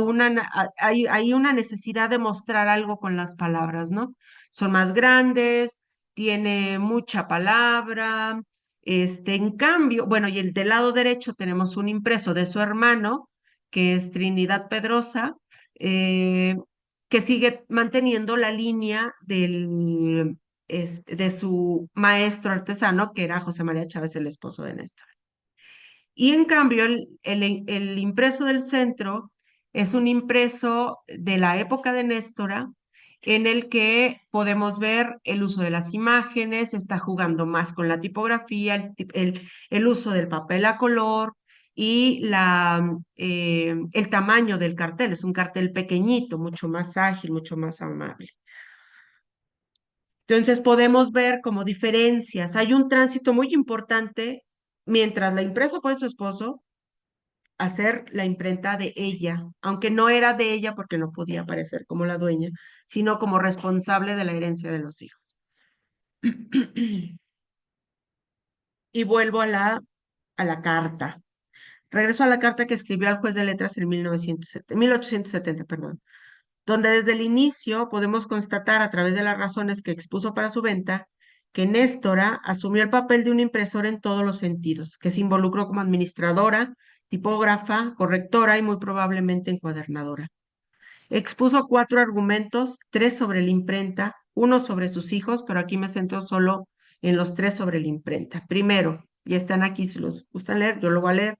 hay una necesidad de mostrar algo con las palabras, ¿no? Son más grandes, tiene mucha palabra, en cambio, bueno, y el del lado derecho tenemos un impreso de su hermano, que es Trinidad Pedrosa, eh, que sigue manteniendo la línea de su maestro artesano, que era José María Chávez, el esposo de Néstor. Y en cambio, el impreso del centro es un impreso de la época de Néstora, en el que podemos ver el uso de las imágenes, está jugando más con la tipografía, el uso del papel a color y el tamaño del cartel. Es un cartel pequeñito, mucho más ágil, mucho más amable. Entonces podemos ver como diferencias. Hay un tránsito muy importante mientras la impresa fue de su esposo, hacer la imprenta de ella, aunque no era de ella porque no podía aparecer como la dueña, sino como responsable de la herencia de los hijos. Y vuelvo a la carta. Regreso a la carta que escribió al juez de letras en 1870, perdón, donde desde el inicio podemos constatar a través de las razones que expuso para su venta que Néstora asumió el papel de una impresora en todos los sentidos, que se involucró como administradora, tipógrafa, correctora y muy probablemente encuadernadora. Expuso 4 argumentos, 3 sobre la imprenta, 1 sobre sus hijos, pero aquí me centro solo en los 3 sobre la imprenta. Primero, y están aquí, si los gustan leer, yo lo voy a leer,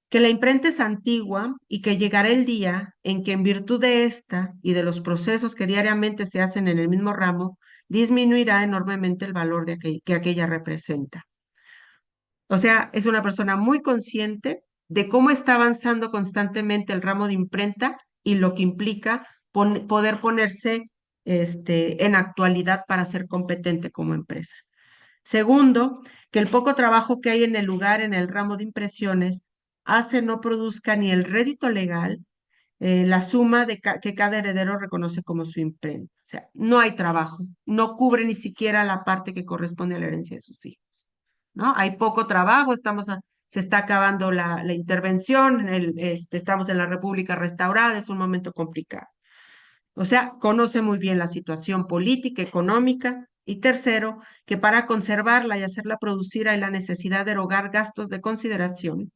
que la imprenta es antigua y que llegará el día en que en virtud de esta y de los procesos que diariamente se hacen en el mismo ramo, disminuirá enormemente el valor que aquella representa. O sea, es una persona muy consciente de cómo está avanzando constantemente el ramo de imprenta y lo que implica poder ponerse en actualidad para ser competente como empresa. Segundo, que el poco trabajo que hay en el lugar, en el ramo de impresiones, no produzca ni el rédito legal, la suma que cada heredero reconoce como su imprenta. O sea, no hay trabajo, no cubre ni siquiera la parte que corresponde a la herencia de sus hijos, ¿no? Hay poco trabajo, se está acabando la intervención, estamos en la República restaurada, es un momento complicado. O sea, conoce muy bien la situación política, económica. Y tercero, que para conservarla y hacerla producir hay la necesidad de erogar gastos de consideración,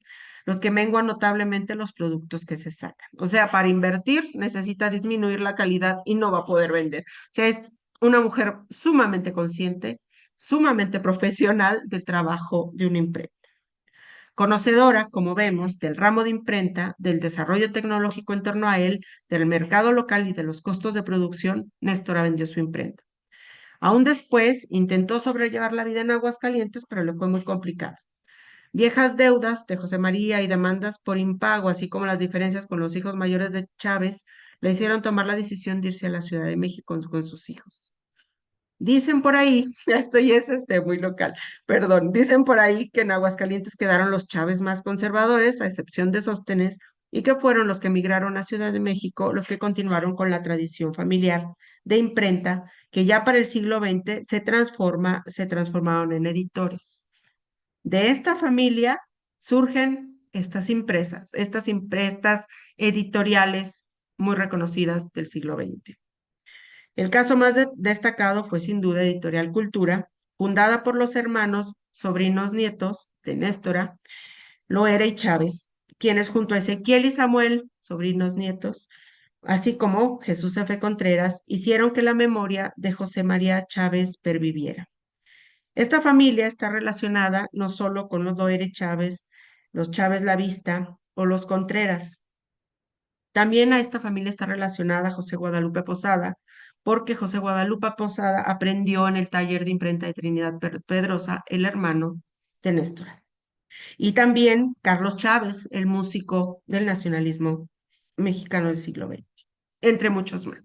los que menguan notablemente los productos que se sacan. O sea, para invertir necesita disminuir la calidad y no va a poder vender. O sea, es una mujer sumamente consciente, sumamente profesional del trabajo de una imprenta. Conocedora, como vemos, del ramo de imprenta, del desarrollo tecnológico en torno a él, del mercado local y de los costos de producción, Néstora vendió su imprenta. Aún después intentó sobrellevar la vida en Aguascalientes, pero le fue muy complicado. Viejas deudas de José María y demandas por impago, así como las diferencias con los hijos mayores de Chávez, le hicieron tomar la decisión de irse a la Ciudad de México con sus hijos. Dicen por ahí, esto ya es muy local, perdón, dicen por ahí que en Aguascalientes quedaron los Chávez más conservadores, a excepción de Sóstenes, y que fueron los que emigraron a Ciudad de México, los que continuaron con la tradición familiar de imprenta, que ya para el siglo XX se transformaron en editores. De esta familia surgen estas impresas, estas imprestas editoriales muy reconocidas del siglo XX. El caso más destacado fue sin duda Editorial Cultura, fundada por los hermanos, sobrinos nietos de Néstora, Loera y Chávez, quienes junto a Ezequiel y Samuel, sobrinos nietos, así como Jesús F. Contreras, hicieron que la memoria de José María Chávez perviviera. Esta familia está relacionada no solo con los Loera y Chávez, los Chávez La Vista o los Contreras. También a esta familia está relacionada José Guadalupe Posada, porque José Guadalupe Posada aprendió en el taller de imprenta de Trinidad Pedrosa, el hermano de Néstora. Y también Carlos Chávez, el músico del nacionalismo mexicano del siglo XX, entre muchos más.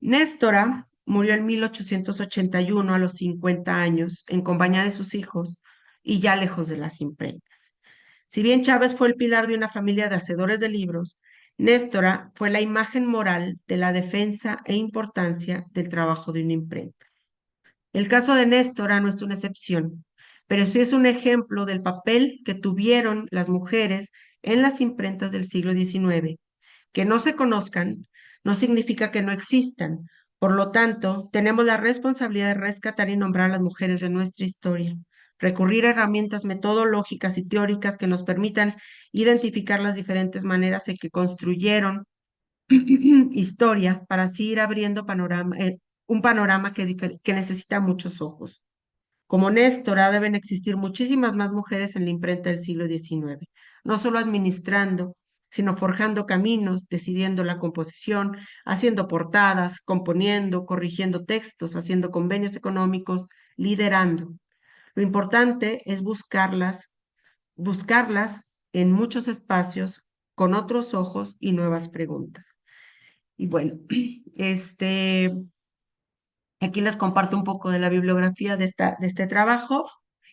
Néstora murió en 1881 a los 50 años en compañía de sus hijos y ya lejos de las imprentas. Si bien Chávez fue el pilar de una familia de hacedores de libros, Néstora fue la imagen moral de la defensa e importancia del trabajo de una imprenta. El caso de Néstora no es una excepción, pero sí es un ejemplo del papel que tuvieron las mujeres en las imprentas del siglo XIX. Que no se conozcan no significa que no existan. Por lo tanto, tenemos la responsabilidad de rescatar y nombrar a las mujeres de nuestra historia, recurrir a herramientas metodológicas y teóricas que nos permitan identificar las diferentes maneras en que construyeron historia para así ir abriendo un panorama que necesita muchos ojos. Como Néstora, deben existir muchísimas más mujeres en la imprenta del siglo XIX, no solo administrando, sino forjando caminos, decidiendo la composición, haciendo portadas, componiendo, corrigiendo textos, haciendo convenios económicos, liderando. Lo importante es buscarlas en muchos espacios con otros ojos y nuevas preguntas. Y bueno, aquí les comparto un poco de la bibliografía de este trabajo.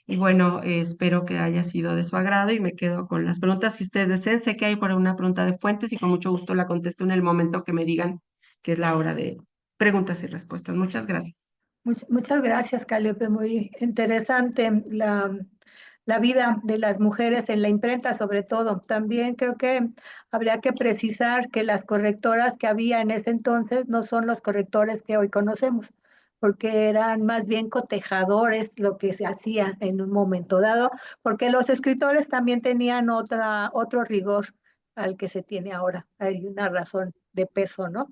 Y bueno, espero que haya sido de su agrado y me quedo con las preguntas que ustedes deseen. Sé que hay por una pregunta de fuentes y con mucho gusto la contesto en el momento que me digan que es la hora de preguntas y respuestas. Muchas gracias.
Muchas gracias, Caliope. Muy interesante la vida de las mujeres en la imprenta, sobre todo. También creo que habría que precisar que las correctoras que había en ese entonces no son los correctores que hoy conocemos, porque eran más bien cotejadores lo que se hacía en un momento dado, porque los escritores también tenían otro rigor al que se tiene ahora. Hay una razón de peso, ¿no?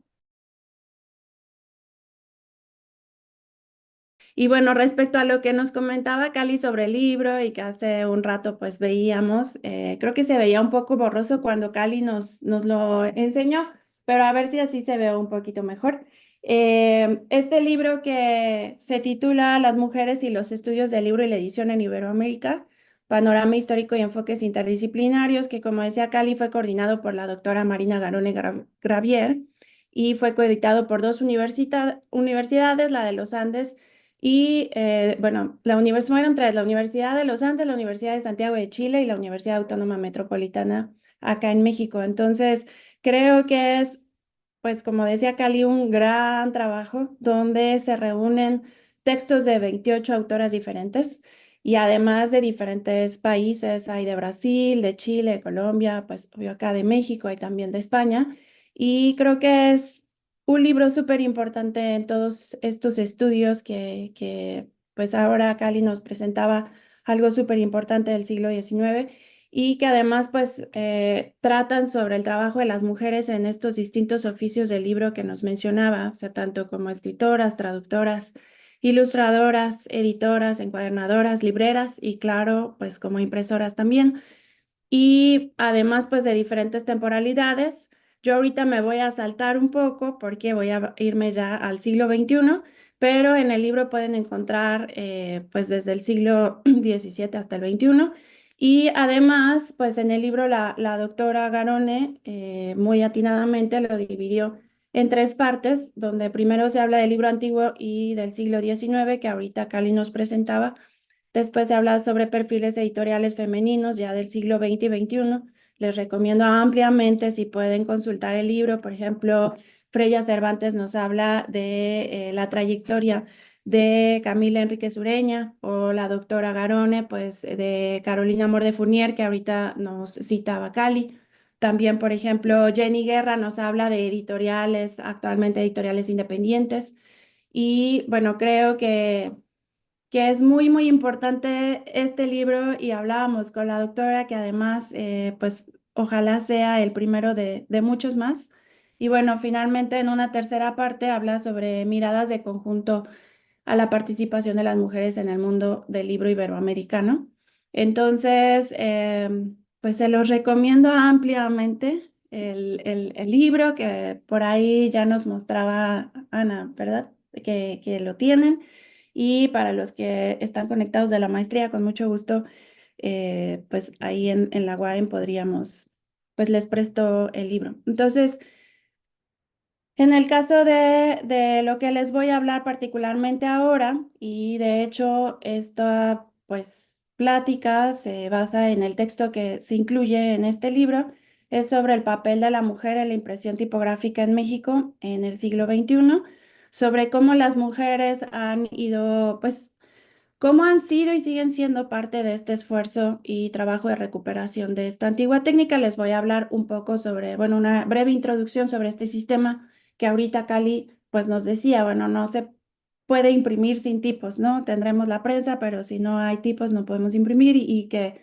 Y bueno, respecto a lo que nos comentaba Cali sobre el libro y que hace un rato pues veíamos, creo que se veía un poco borroso cuando Cali nos lo enseñó, pero a ver si así se ve un poquito mejor. Este libro que se titula Las mujeres y los estudios del libro y la edición en Iberoamérica, Panorama Histórico y Enfoques Interdisciplinarios, que como decía Cali, fue coordinado por la doctora Marina Garone Gravier y fue coeditado por dos universidades, la de los Andes y, bueno, fueron tres, la Universidad de los Andes, la Universidad de Santiago de Chile y la Universidad Autónoma Metropolitana acá en México. Entonces, creo que es, pues como decía Cali, un gran trabajo donde se reúnen textos de 28 autoras diferentes y además de diferentes países, hay de Brasil, de Chile, de Colombia, pues obvio acá de México, hay también de España. Y creo que es un libro súper importante en todos estos estudios que pues ahora Cali nos presentaba algo súper importante del siglo XIX y que además pues tratan sobre el trabajo de las mujeres en estos distintos oficios del libro que nos mencionaba, o sea, tanto como escritoras, traductoras, ilustradoras, editoras, encuadernadoras, libreras y claro, pues como impresoras también. Y además pues de diferentes temporalidades. Yo ahorita me voy a saltar un poco porque voy a irme ya al siglo XXI, pero en el libro pueden encontrar pues desde el siglo XVII hasta el XXI. Y además, pues en el libro la doctora Garone muy atinadamente lo dividió en tres partes, donde primero se habla del libro antiguo y del siglo XIX, que ahorita Cali nos presentaba. Después se habla sobre perfiles editoriales femeninos ya del siglo XX y XXI. Les recomiendo ampliamente si pueden consultar el libro. Por ejemplo, Freya Cervantes nos habla de la trayectoria de Camila Enríquez Ureña o la doctora Garone, pues de Carolina Mor de Fournier, que ahorita nos citaba Cali. También, por ejemplo, Jenny Guerra nos habla de editoriales, actualmente editoriales independientes. Y bueno, creo que es muy, muy importante este libro y hablábamos con la doctora que además, pues ojalá sea el primero de muchos más. Y bueno, finalmente en una tercera parte habla sobre miradas de conjunto a la participación de las mujeres en el mundo del libro iberoamericano. Entonces, pues se los recomiendo ampliamente el libro que por ahí ya nos mostraba Ana, ¿verdad? Que lo tienen. Y para los que están conectados de la maestría, con mucho gusto, pues ahí en la UAM podríamos, pues les presto el libro. Entonces, en el caso de lo que les voy a hablar particularmente ahora, y de hecho esta pues plática se basa en el texto que se incluye en este libro, es sobre el papel de la mujer en la impresión tipográfica en México en el siglo XXI, sobre cómo las mujeres han ido pues cómo han sido y siguen siendo parte de este esfuerzo y trabajo de recuperación de esta antigua técnica. Les voy a hablar un poco sobre, bueno, una breve introducción sobre este sistema que ahorita Cali pues nos decía, bueno, no se puede imprimir sin tipos, ¿no? Tendremos la prensa, pero si no hay tipos no podemos imprimir y que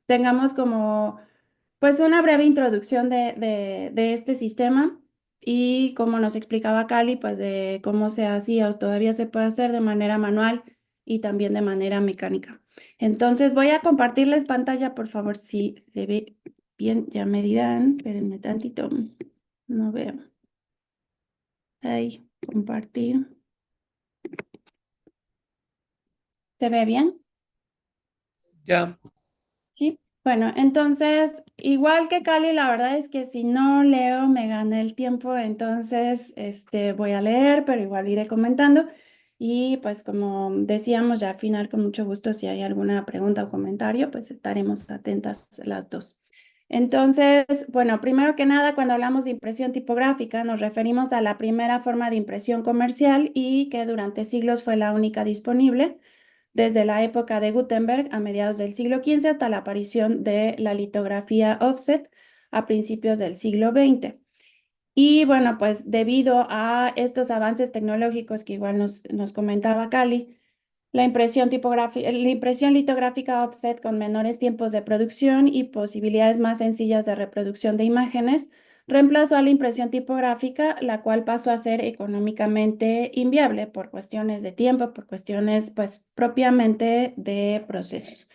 tengamos como pues una breve introducción de este sistema y como nos explicaba Cali, pues de cómo se hacía o todavía se puede hacer de manera manual y también de manera mecánica. Entonces voy a compartirles pantalla, por favor, si se ve bien, ya me dirán, espérenme tantito, no veo. Ahí, compartir. ¿Se ve bien?
Ya.
Sí, bueno, entonces, igual que Cali, la verdad es que si no leo me gana el tiempo, entonces voy a leer, pero igual iré comentando. Y pues como decíamos, ya al final, con mucho gusto, si hay alguna pregunta o comentario, pues estaremos atentas las dos. Entonces, bueno, primero que nada, cuando hablamos de impresión tipográfica, nos referimos a la primera forma de impresión comercial y que durante siglos fue la única disponible desde la época de Gutenberg a mediados del siglo XV hasta la aparición de la litografía offset a principios del siglo XX. Y bueno, pues debido a estos avances tecnológicos que igual nos comentaba Cali, la impresión litográfica offset con menores tiempos de producción y posibilidades más sencillas de reproducción de imágenes reemplazó a la impresión tipográfica, la cual pasó a ser económicamente inviable por cuestiones de tiempo, por cuestiones pues propiamente de procesos.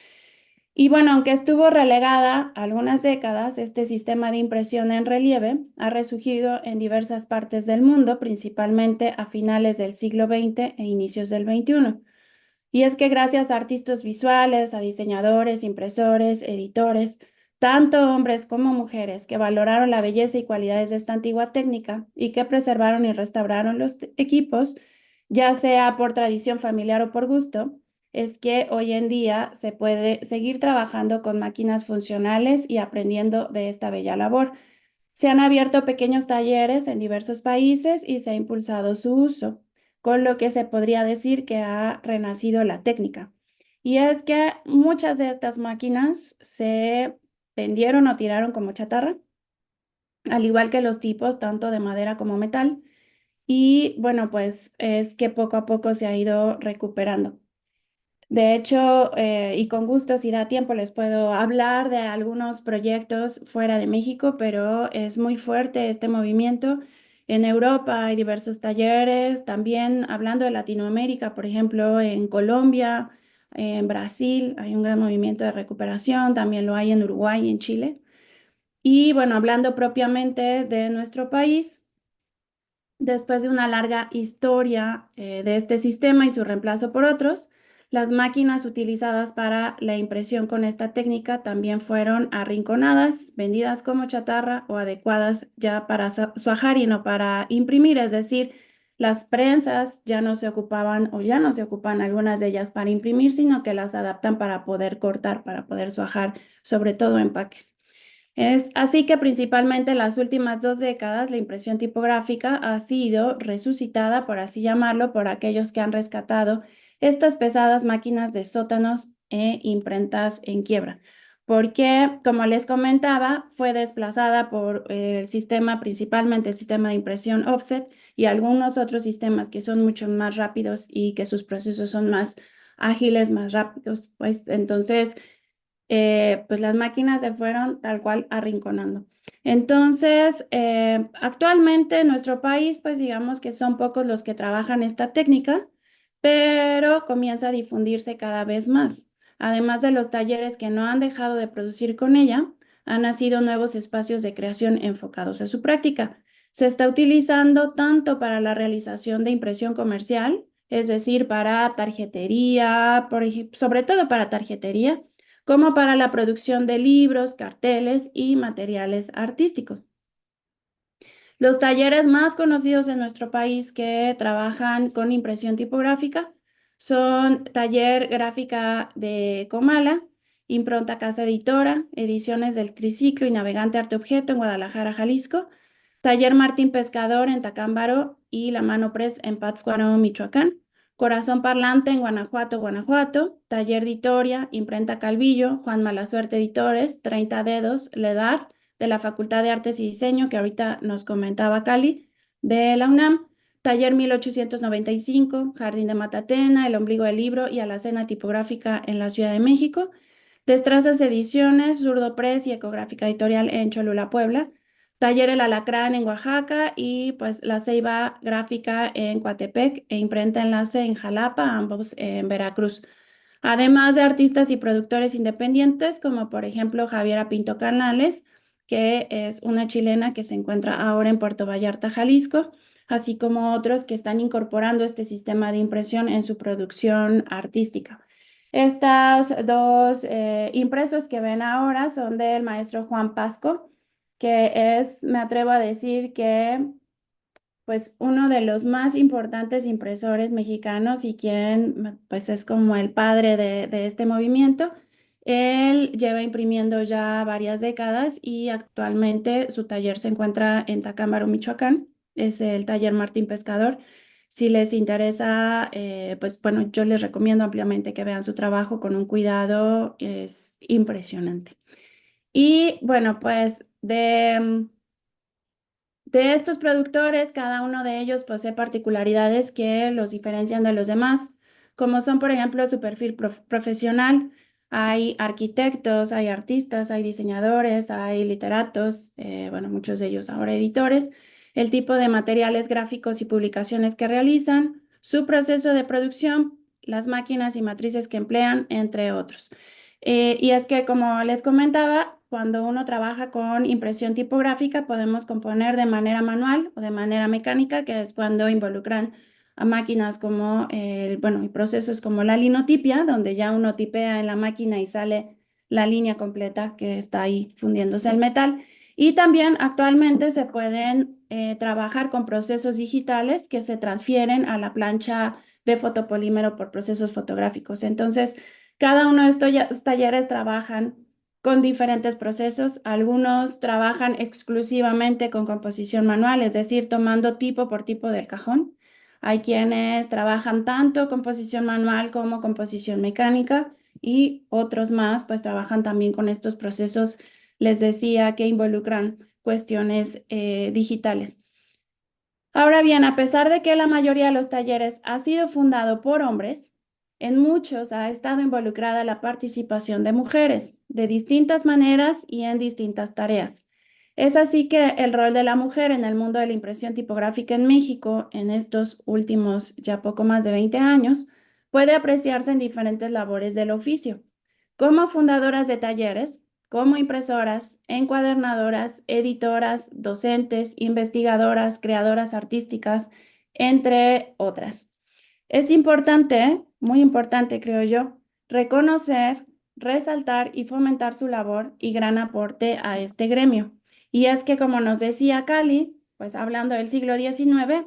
Y bueno, aunque estuvo relegada algunas décadas, este sistema de impresión en relieve ha resurgido en diversas partes del mundo, principalmente a finales del siglo XX e inicios del XXI. Y es que gracias a artistas visuales, a diseñadores, impresores, editores, tanto hombres como mujeres que valoraron la belleza y cualidades de esta antigua técnica y que preservaron y restauraron los equipos, ya sea por tradición familiar o por gusto, es que hoy en día se puede seguir trabajando con máquinas funcionales y aprendiendo de esta bella labor. Se han abierto pequeños talleres en diversos países y se ha impulsado su uso, con lo que se podría decir que ha renacido la técnica. Y es que muchas de estas máquinas se vendieron o tiraron como chatarra, al igual que los tipos tanto de madera como metal. Y bueno, pues es que poco a poco se ha ido recuperando. De hecho, y con gusto, si da tiempo, les puedo hablar de algunos proyectos fuera de México, pero es muy fuerte este movimiento. En Europa hay diversos talleres, también hablando de Latinoamérica, por ejemplo, en Colombia, en Brasil, hay un gran movimiento de recuperación, también lo hay en Uruguay y en Chile. Y bueno, hablando propiamente de nuestro país, después de una larga historia de este sistema y su reemplazo por otros, las máquinas utilizadas para la impresión con esta técnica también fueron arrinconadas, vendidas como chatarra o adecuadas ya para suajar y no para imprimir, es decir, las prensas ya no se ocupaban o ya no se ocupan algunas de ellas para imprimir, sino que las adaptan para poder cortar, para poder suajar, sobre todo empaques. Es así que principalmente en las últimas 2 décadas la impresión tipográfica ha sido resucitada, por así llamarlo, por aquellos que han rescatado estas pesadas máquinas de sótanos e imprentas en quiebra, porque, como les comentaba, fue desplazada por el sistema, principalmente el sistema de impresión offset y algunos otros sistemas que son mucho más rápidos y que sus procesos son más ágiles, más rápidos, pues entonces pues las máquinas se fueron tal cual arrinconando. Entonces, actualmente en nuestro país, pues digamos que son pocos los que trabajan esta técnica, pero comienza a difundirse cada vez más. Además de los talleres que no han dejado de producir con ella, han nacido nuevos espacios de creación enfocados a su práctica. Se está utilizando tanto para la realización de impresión comercial, es decir, para tarjetería, sobre todo para tarjetería, como para la producción de libros, carteles y materiales artísticos. Los talleres más conocidos en nuestro país que trabajan con impresión tipográfica son Taller Gráfica de Comala, Impronta Casa Editora, Ediciones del Triciclo y Navegante Arte Objeto en Guadalajara, Jalisco, Taller Martín Pescador en Tacámbaro y La Mano Press en Pátzcuaro, Michoacán, Corazón Parlante en Guanajuato, Guanajuato, Taller Editoria, Imprenta Calvillo, Juan Malasuerte Editores, 30 Dedos, Ledar, de la Facultad de Artes y Diseño, que ahorita nos comentaba Cali, de la UNAM, Taller 1895, Jardín de Matatena, El Ombligo del Libro y Alacena Tipográfica en la Ciudad de México, Destrazas Ediciones, Zurdo Press y Ecográfica Editorial en Cholula, Puebla, Taller El Alacrán en Oaxaca y pues La Ceiba Gráfica en Coatepec e Imprenta Enlace en Jalapa, ambos en Veracruz. Además de artistas y productores independientes, como por ejemplo Javiera Pinto Canales, que es una chilena que se encuentra ahora en Puerto Vallarta, Jalisco, así como otros que están incorporando este sistema de impresión en su producción artística. Estos dos impresos que ven ahora son del maestro Juan Pasco, que es, me atrevo a decir que pues uno de los más importantes impresores mexicanos y quien pues es como el padre de este movimiento. Él lleva imprimiendo ya varias décadas y actualmente su taller se encuentra en Tacámbaro, Michoacán. Es el taller Martín Pescador. Si les interesa, pues bueno, yo les recomiendo ampliamente que vean su trabajo con un cuidado, es impresionante. Y bueno, pues de estos productores, cada uno de ellos posee particularidades que los diferencian de los demás, como son, por ejemplo, su perfil profesional. Hay arquitectos, hay artistas, hay diseñadores, hay literatos, bueno, muchos de ellos ahora editores, el tipo de materiales gráficos y publicaciones que realizan, su proceso de producción, las máquinas y matrices que emplean, entre otros. Y es que, como les comentaba, cuando uno trabaja con impresión tipográfica, podemos componer de manera manual o de manera mecánica, que es cuando involucran a máquinas como, y procesos como la linotipia, donde ya uno tipea en la máquina y sale la línea completa que está ahí fundiéndose el metal. Y también actualmente se pueden trabajar con procesos digitales que se transfieren a la plancha de fotopolímero por procesos fotográficos. Entonces, cada uno de estos talleres trabajan con diferentes procesos. Algunos trabajan exclusivamente con composición manual, es decir, tomando tipo por tipo del cajón. Hay quienes trabajan tanto composición manual como composición mecánica y otros más pues trabajan también con estos procesos, les decía, que involucran cuestiones digitales. Ahora bien, a pesar de que la mayoría de los talleres ha sido fundado por hombres, en muchos ha estado involucrada la participación de mujeres de distintas maneras y en distintas tareas. Es así que el rol de la mujer en el mundo de la impresión tipográfica en México en estos últimos ya poco más de 20 años puede apreciarse en diferentes labores del oficio. Como fundadoras de talleres, como impresoras, encuadernadoras, editoras, docentes, investigadoras, creadoras artísticas, entre otras. Es importante, muy importante creo yo, reconocer, resaltar y fomentar su labor y gran aporte a este gremio. Y es que, como nos decía Cali, pues hablando del siglo XIX,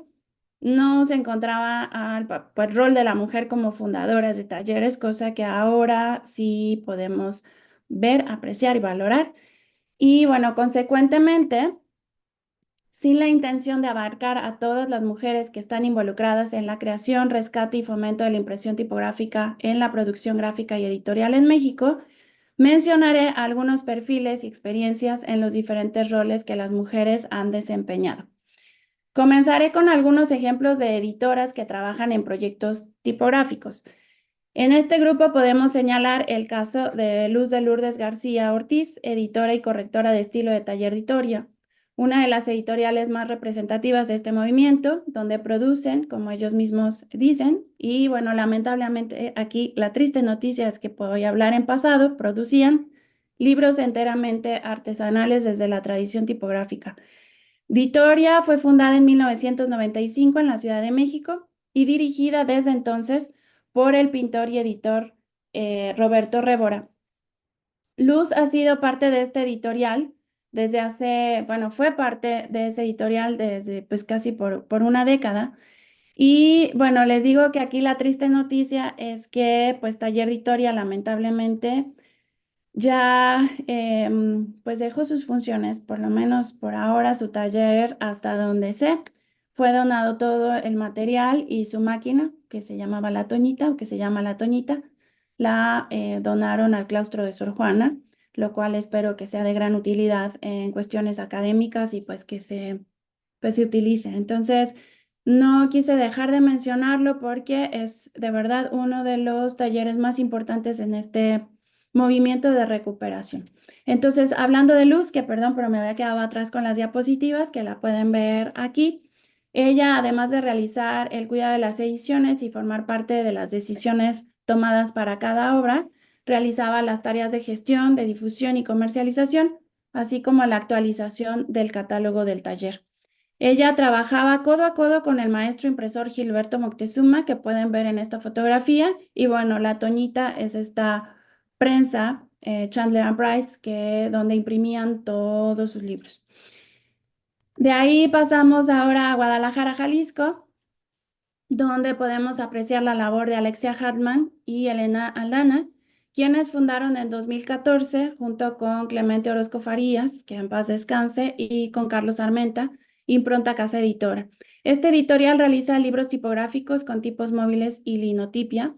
no se encontraba el rol de la mujer como fundadoras de talleres, cosa que ahora sí podemos ver, apreciar y valorar. Y bueno, consecuentemente, sin la intención de abarcar a todas las mujeres que están involucradas en la creación, rescate y fomento de la impresión tipográfica en la producción gráfica y editorial en México, mencionaré algunos perfiles y experiencias en los diferentes roles que las mujeres han desempeñado. Comenzaré con algunos ejemplos de editoras que trabajan en proyectos tipográficos. En este grupo podemos señalar el caso de Luz de Lourdes García Ortiz, editora y correctora de estilo de Taller Editoria, una de las editoriales más representativas de este movimiento, donde producen, como ellos mismos dicen, y bueno, lamentablemente aquí la triste noticia es que voy a hablar en pasado, producían libros enteramente artesanales desde la tradición tipográfica. Editoria fue fundada en 1995 en la Ciudad de México y dirigida desde entonces por el pintor y editor Roberto Révora. Luz ha sido parte de este editorial desde fue parte de ese editorial desde pues casi por una década. Y bueno, les digo que aquí la triste noticia es que pues Taller Editoria lamentablemente ya pues dejó sus funciones, por lo menos por ahora su taller hasta donde sé. Fue donado todo el material y su máquina, que se llamaba La Toñita, o que se llama La Toñita, la donaron al claustro de Sor Juana, lo cual espero que sea de gran utilidad en cuestiones académicas y pues que se utilice. Entonces, no quise dejar de mencionarlo porque es de verdad uno de los talleres más importantes en este movimiento de recuperación. Entonces, hablando de Luz, que perdón, pero me había quedado atrás con las diapositivas, que la pueden ver aquí. Ella, además de realizar el cuidado de las ediciones y formar parte de las decisiones tomadas para cada obra, realizaba las tareas de gestión, de difusión y comercialización, así como la actualización del catálogo del taller. Ella trabajaba codo a codo con el maestro impresor Gilberto Moctezuma, que pueden ver en esta fotografía. Y bueno, La Toñita es esta prensa, Chandler & Price, donde imprimían todos sus libros. De ahí pasamos ahora a Guadalajara, Jalisco, donde podemos apreciar la labor de Alexia Hartman y Elena Aldana, quienes fundaron en 2014, junto con Clemente Orozco Farías, que en paz descanse, y con Carlos Armenta, Impronta Casa Editora. Este editorial realiza libros tipográficos con tipos móviles y linotipia.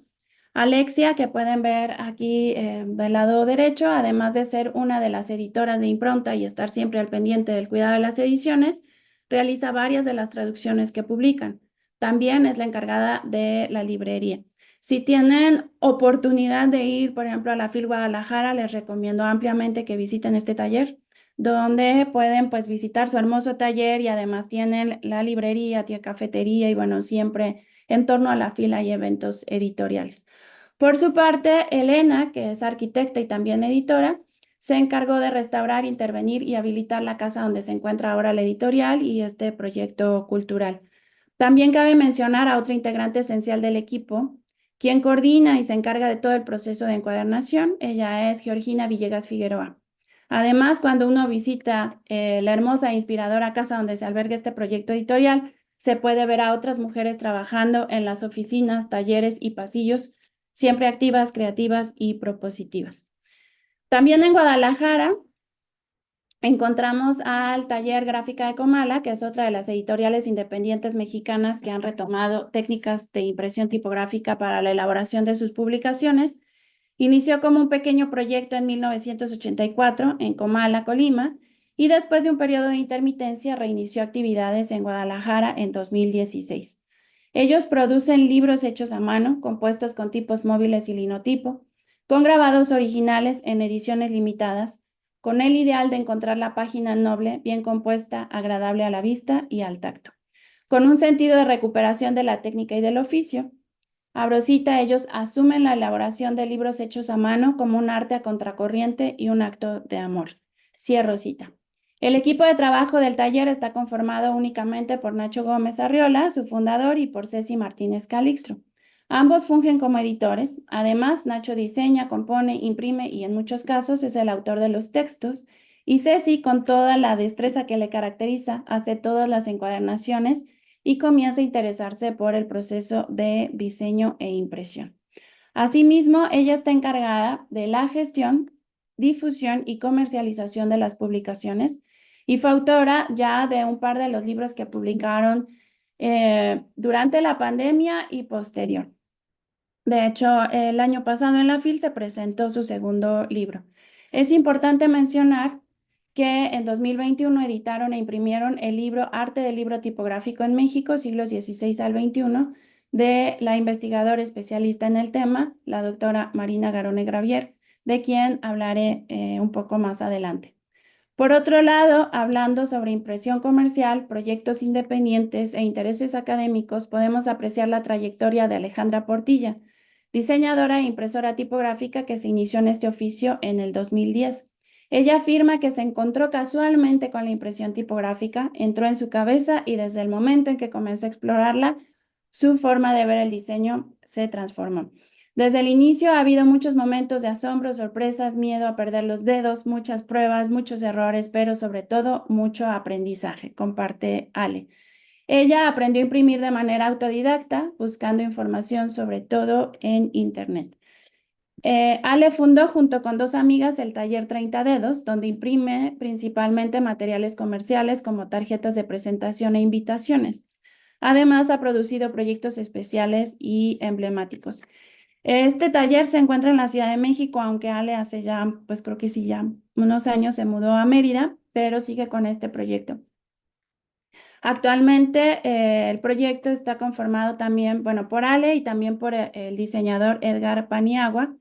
Alexia, que pueden ver aquí del lado derecho, además de ser una de las editoras de Impronta y estar siempre al pendiente del cuidado de las ediciones, realiza varias de las traducciones que publican. También es la encargada de la librería. Si tienen oportunidad de ir, por ejemplo, a la FIL Guadalajara, les recomiendo ampliamente que visiten este taller, donde pueden pues visitar su hermoso taller y además tienen la librería, tiene cafetería y bueno, siempre en torno a la FIL hay eventos editoriales. Por su parte, Elena, que es arquitecta y también editora, se encargó de restaurar, intervenir y habilitar la casa donde se encuentra ahora la editorial y este proyecto cultural. También cabe mencionar a otra integrante esencial del equipo, quien coordina y se encarga de todo el proceso de encuadernación. Ella es Georgina Villegas Figueroa. Además, cuando uno visita la hermosa e inspiradora casa donde se alberga este proyecto editorial, se puede ver a otras mujeres trabajando en las oficinas, talleres y pasillos, siempre activas, creativas y propositivas. También en Guadalajara encontramos al Taller Gráfica de Comala, que es otra de las editoriales independientes mexicanas que han retomado técnicas de impresión tipográfica para la elaboración de sus publicaciones. Inició como un pequeño proyecto en 1984 en Comala, Colima, y después de un periodo de intermitencia reinició actividades en Guadalajara en 2016. Ellos producen libros hechos a mano, compuestos con tipos móviles y linotipo, con grabados originales en ediciones limitadas, con el ideal de encontrar la página noble, bien compuesta, agradable a la vista y al tacto, con un sentido de recuperación de la técnica y del oficio. Abro cita, ellos asumen la elaboración de libros hechos a mano como un arte a contracorriente y un acto de amor. Cierro cita. El equipo de trabajo del taller está conformado únicamente por Nacho Gómez Arriola, su fundador, y por Ceci Martínez Calixto. Ambos fungen como editores. Además, Nacho diseña, compone, imprime y en muchos casos es el autor de los textos. Y Ceci, con toda la destreza que le caracteriza, hace todas las encuadernaciones y comienza a interesarse por el proceso de diseño e impresión. Asimismo, ella está encargada de la gestión, difusión y comercialización de las publicaciones y fue autora ya de un par de los libros que publicaron durante la pandemia y posterior. De hecho, el año pasado en la FIL se presentó su segundo libro. Es importante mencionar que en 2021 editaron e imprimieron el libro Arte del Libro Tipográfico en México, siglos XVI al XXI, de la investigadora especialista en el tema, la doctora Marina Garone Gravier, de quien hablaré un poco más adelante. Por otro lado, hablando sobre impresión comercial, proyectos independientes e intereses académicos, podemos apreciar la trayectoria de Alejandra Portilla, diseñadora e impresora tipográfica que se inició en este oficio en el 2010. Ella afirma que se encontró casualmente con la impresión tipográfica, entró en su cabeza y desde el momento en que comenzó a explorarla, su forma de ver el diseño se transformó. Desde el inicio ha habido muchos momentos de asombro, sorpresas, miedo a perder los dedos, muchas pruebas, muchos errores, pero sobre todo mucho aprendizaje, comparte Ale. Ella aprendió a imprimir de manera autodidacta, buscando información sobre todo en Internet. Ale fundó junto con dos amigas el taller 30 Dedos, donde imprime principalmente materiales comerciales como tarjetas de presentación e invitaciones. Además, ha producido proyectos especiales y emblemáticos. Este taller se encuentra en la Ciudad de México, aunque Ale hace ya, pues creo que sí, ya unos años se mudó a Mérida, pero sigue con este proyecto. Actualmente el proyecto está conformado también, bueno, por Ale y también por el diseñador Edgar Paniagua.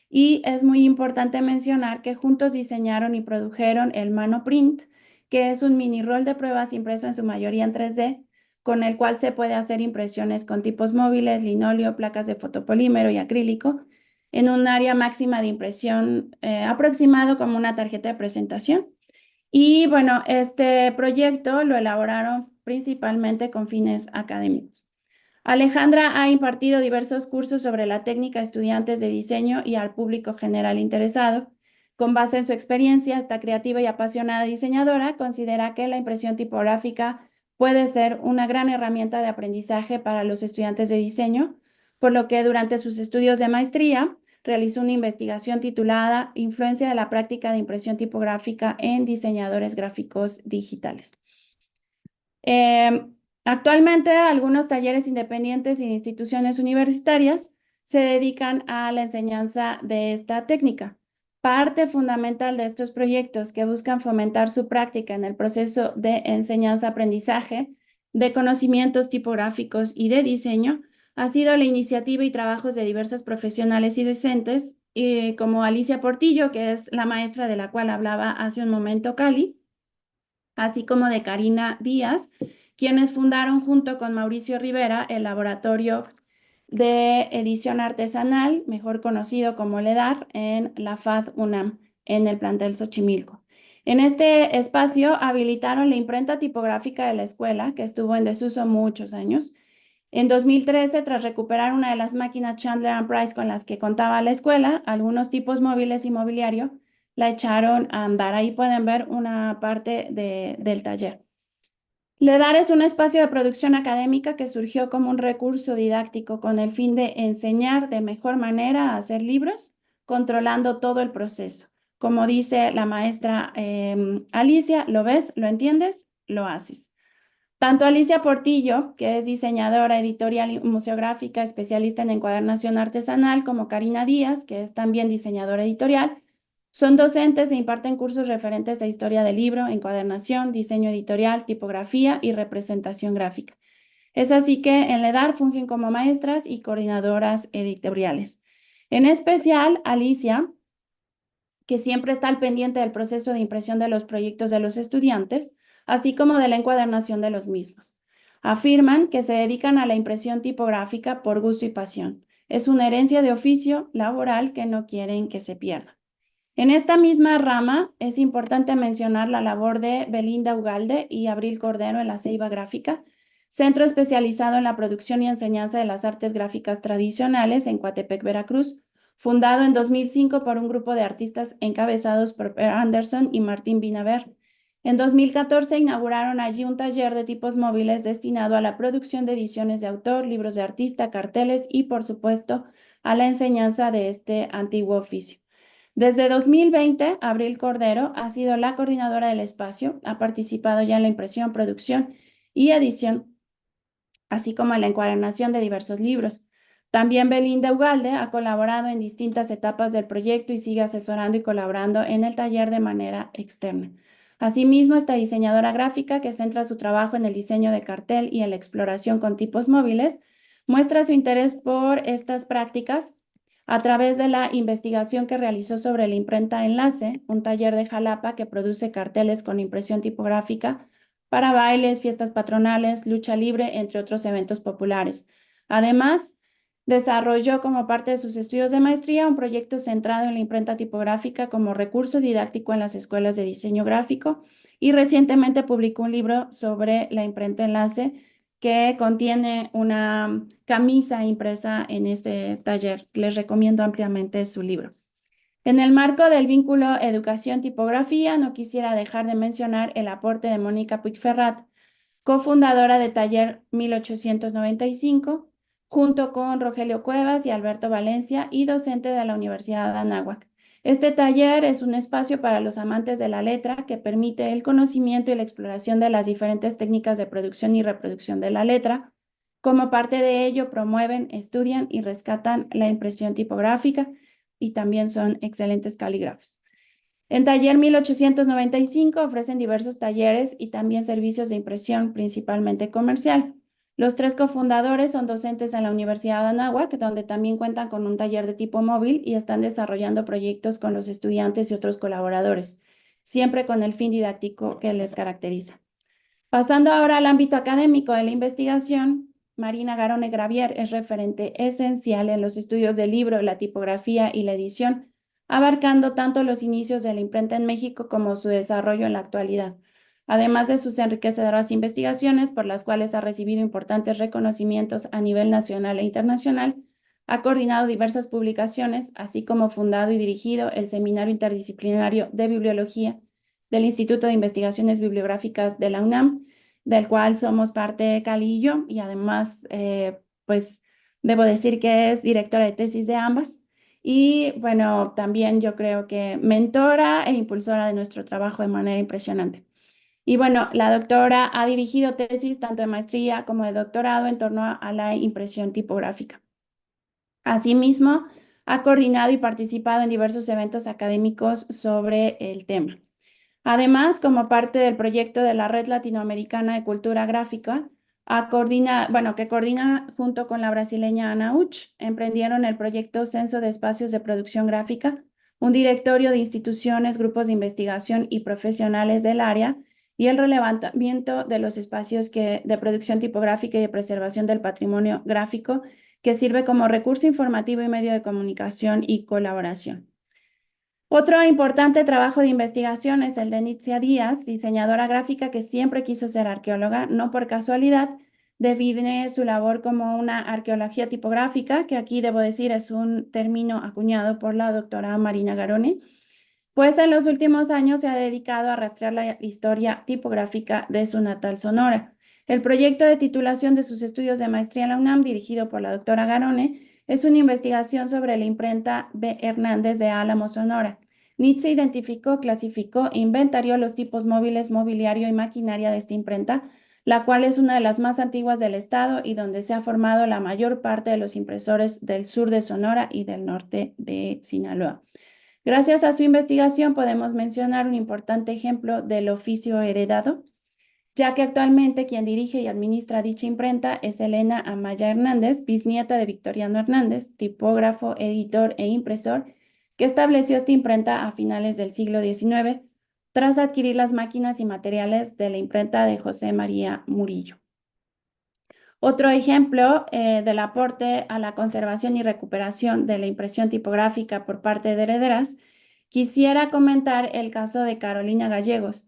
Y es muy importante mencionar que juntos diseñaron y produjeron el Manoprint, que es un mini rol de pruebas impreso en su mayoría en 3D, con el cual se puede hacer impresiones con tipos móviles, linóleo, placas de fotopolímero y acrílico, en un área máxima de impresión aproximado como una tarjeta de presentación. Y bueno, este proyecto lo elaboraron principalmente con fines académicos. Alejandra ha impartido diversos cursos sobre la técnica a estudiantes de diseño y al público general interesado. Con base en su experiencia, esta creativa y apasionada diseñadora considera que la impresión tipográfica puede ser una gran herramienta de aprendizaje para los estudiantes de diseño, por lo que durante sus estudios de maestría realizó una investigación titulada Influencia de la práctica de impresión tipográfica en diseñadores gráficos digitales. Actualmente, algunos talleres independientes y instituciones universitarias se dedican a la enseñanza de esta técnica. Parte fundamental de estos proyectos que buscan fomentar su práctica en el proceso de enseñanza-aprendizaje, de conocimientos tipográficos y de diseño, ha sido la iniciativa y trabajos de diversas profesionales y docentes, como Alicia Portillo, que es la maestra de la cual hablaba hace un momento Cali, así como de Karina Díaz, quienes fundaron junto con Mauricio Rivera el laboratorio de edición artesanal, mejor conocido como LEDAR, en la FAD UNAM, en el plantel Xochimilco. En este espacio habilitaron la imprenta tipográfica de la escuela, que estuvo en desuso muchos años. En 2013, tras recuperar una de las máquinas Chandler & Price con las que contaba la escuela, algunos tipos móviles y mobiliario la echaron a andar. Ahí pueden ver una parte del taller. LEDAR es un espacio de producción académica que surgió como un recurso didáctico con el fin de enseñar de mejor manera a hacer libros, controlando todo el proceso. Como dice la maestra Alicia, lo ves, lo entiendes, lo haces. Tanto Alicia Portillo, que es diseñadora editorial y museográfica, especialista en encuadernación artesanal, como Karina Díaz, que es también diseñadora editorial, son docentes e imparten cursos referentes a historia del libro, encuadernación, diseño editorial, tipografía y representación gráfica. Es así que en LEDAR fungen como maestras y coordinadoras editoriales. En especial, Alicia, que siempre está al pendiente del proceso de impresión de los proyectos de los estudiantes, así como de la encuadernación de los mismos. Afirman que se dedican a la impresión tipográfica por gusto y pasión. Es una herencia de oficio laboral que no quieren que se pierda. En esta misma rama es importante mencionar la labor de Belinda Ugalde y Abril Cordero en la Ceiba Gráfica, centro especializado en la producción y enseñanza de las artes gráficas tradicionales en Coatepec, Veracruz, fundado en 2005 por un grupo de artistas encabezados por Per Anderson y Martín Binaver. En 2014 inauguraron allí un taller de tipos móviles destinado a la producción de ediciones de autor, libros de artista, carteles y, por supuesto, a la enseñanza de este antiguo oficio. Desde 2020, Abril Cordero ha sido la coordinadora del espacio, ha participado ya en la impresión, producción y edición, así como en la encuadernación de diversos libros. También Belinda Ugalde ha colaborado en distintas etapas del proyecto y sigue asesorando y colaborando en el taller de manera externa. Asimismo, esta diseñadora gráfica, que centra su trabajo en el diseño de cartel y en la exploración con tipos móviles, muestra su interés por estas prácticas a través de la investigación que realizó sobre la imprenta Enlace, un taller de Jalapa que produce carteles con impresión tipográfica para bailes, fiestas patronales, lucha libre, entre otros eventos populares. Además, desarrolló como parte de sus estudios de maestría un proyecto centrado en la imprenta tipográfica como recurso didáctico en las escuelas de diseño gráfico y recientemente publicó un libro sobre la imprenta Enlace que contiene una camisa impresa en este taller. Les recomiendo ampliamente su libro. En el marco del vínculo educación-tipografía, no quisiera dejar de mencionar el aporte de Mónica Puigferrat, cofundadora de Taller 1895, junto con Rogelio Cuevas y Alberto Valencia, y docente de la Universidad de Anáhuac. Este taller es un espacio para los amantes de la letra que permite el conocimiento y la exploración de las diferentes técnicas de producción y reproducción de la letra. Como parte de ello, promueven, estudian y rescatan la impresión tipográfica y también son excelentes calígrafos. En Taller 1895 ofrecen diversos talleres y también servicios de impresión, principalmente comercial. Los tres cofundadores son docentes en la Universidad de Anáhuac, donde también cuentan con un taller de tipo móvil y están desarrollando proyectos con los estudiantes y otros colaboradores, siempre con el fin didáctico que les caracteriza. Pasando ahora al ámbito académico de la investigación, Marina Garone Gravier es referente esencial en los estudios del libro, la tipografía y la edición, abarcando tanto los inicios de la imprenta en México como su desarrollo en la actualidad, además de sus enriquecedoras investigaciones por las cuales ha recibido importantes reconocimientos a nivel nacional e internacional. Ha coordinado diversas publicaciones, así como fundado y dirigido el Seminario Interdisciplinario de Bibliología del Instituto de Investigaciones Bibliográficas de la UNAM, del cual somos parte Cali y yo, y además, pues, debo decir que es directora de tesis de ambas. Y bueno, también yo creo que mentora e impulsora de nuestro trabajo de manera impresionante. Y bueno, la doctora ha dirigido tesis tanto de maestría como de doctorado en torno a la impresión tipográfica. Asimismo, ha coordinado y participado en diversos eventos académicos sobre el tema. Además, como parte del proyecto de la Red Latinoamericana de Cultura Gráfica, que coordina junto con la brasileña Ana Uch, emprendieron el proyecto Censo de Espacios de Producción Gráfica, un directorio de instituciones, grupos de investigación y profesionales del área, y el relevamiento de los espacios de producción tipográfica y de preservación del patrimonio gráfico, que sirve como recurso informativo y medio de comunicación y colaboración. Otro importante trabajo de investigación es el de Nitzia Díaz, diseñadora gráfica que siempre quiso ser arqueóloga, no por casualidad. Define su labor como una arqueología tipográfica, que aquí debo decir es un término acuñado por la doctora Marina Garone, pues en los últimos años se ha dedicado a rastrear la historia tipográfica de su natal Sonora. El proyecto de titulación de sus estudios de maestría en la UNAM, dirigido por la doctora Garone, es una investigación sobre la imprenta B. Hernández de Álamo, Sonora. Nietzsche identificó, clasificó e inventarió los tipos móviles, mobiliario y maquinaria de esta imprenta, la cual es una de las más antiguas del estado y donde se ha formado la mayor parte de los impresores del sur de Sonora y del norte de Sinaloa. Gracias a su investigación podemos mencionar un importante ejemplo del oficio heredado, ya que actualmente quien dirige y administra dicha imprenta es Elena Amaya Hernández, bisnieta de Victoriano Hernández, tipógrafo, editor e impresor, que estableció esta imprenta a finales del siglo XIX, tras adquirir las máquinas y materiales de la imprenta de José María Murillo. Otro ejemplo del aporte a la conservación y recuperación de la impresión tipográfica por parte de herederas, quisiera comentar el caso de Carolina Gallegos.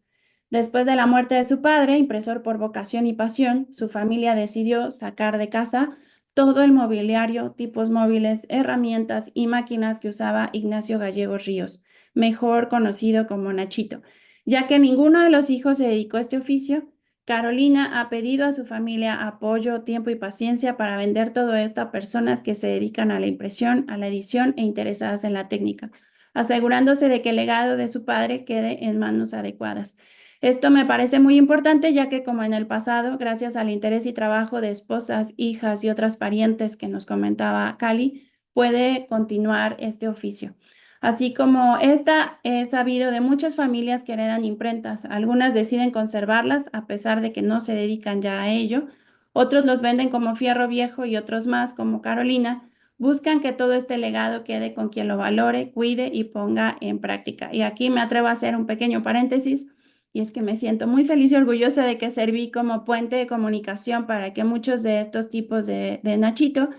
Después de la muerte de su padre, impresor por vocación y pasión, su familia decidió sacar de casa todo el mobiliario, tipos móviles, herramientas y máquinas que usaba Ignacio Gallegos Ríos, mejor conocido como Nachito. Ya que ninguno de los hijos se dedicó a este oficio, Carolina ha pedido a su familia apoyo, tiempo y paciencia para vender todo esto a personas que se dedican a la impresión, a la edición e interesadas en la técnica, asegurándose de que el legado de su padre quede en manos adecuadas. Esto me parece muy importante, ya que como en el pasado, gracias al interés y trabajo de esposas, hijas y otras parientes que nos comentaba Cali, puede continuar este oficio. Así como esta, he sabido de muchas familias que heredan imprentas. Algunas deciden conservarlas a pesar de que no se dedican ya a ello. Otros los venden como fierro viejo y otros más, como Carolina, buscan que todo este legado quede con quien lo valore, cuide y ponga en práctica. Y aquí me atrevo a hacer un pequeño paréntesis, y es que me siento muy feliz y orgullosa de que serví como puente de comunicación para que muchos de estos tipos de Nachito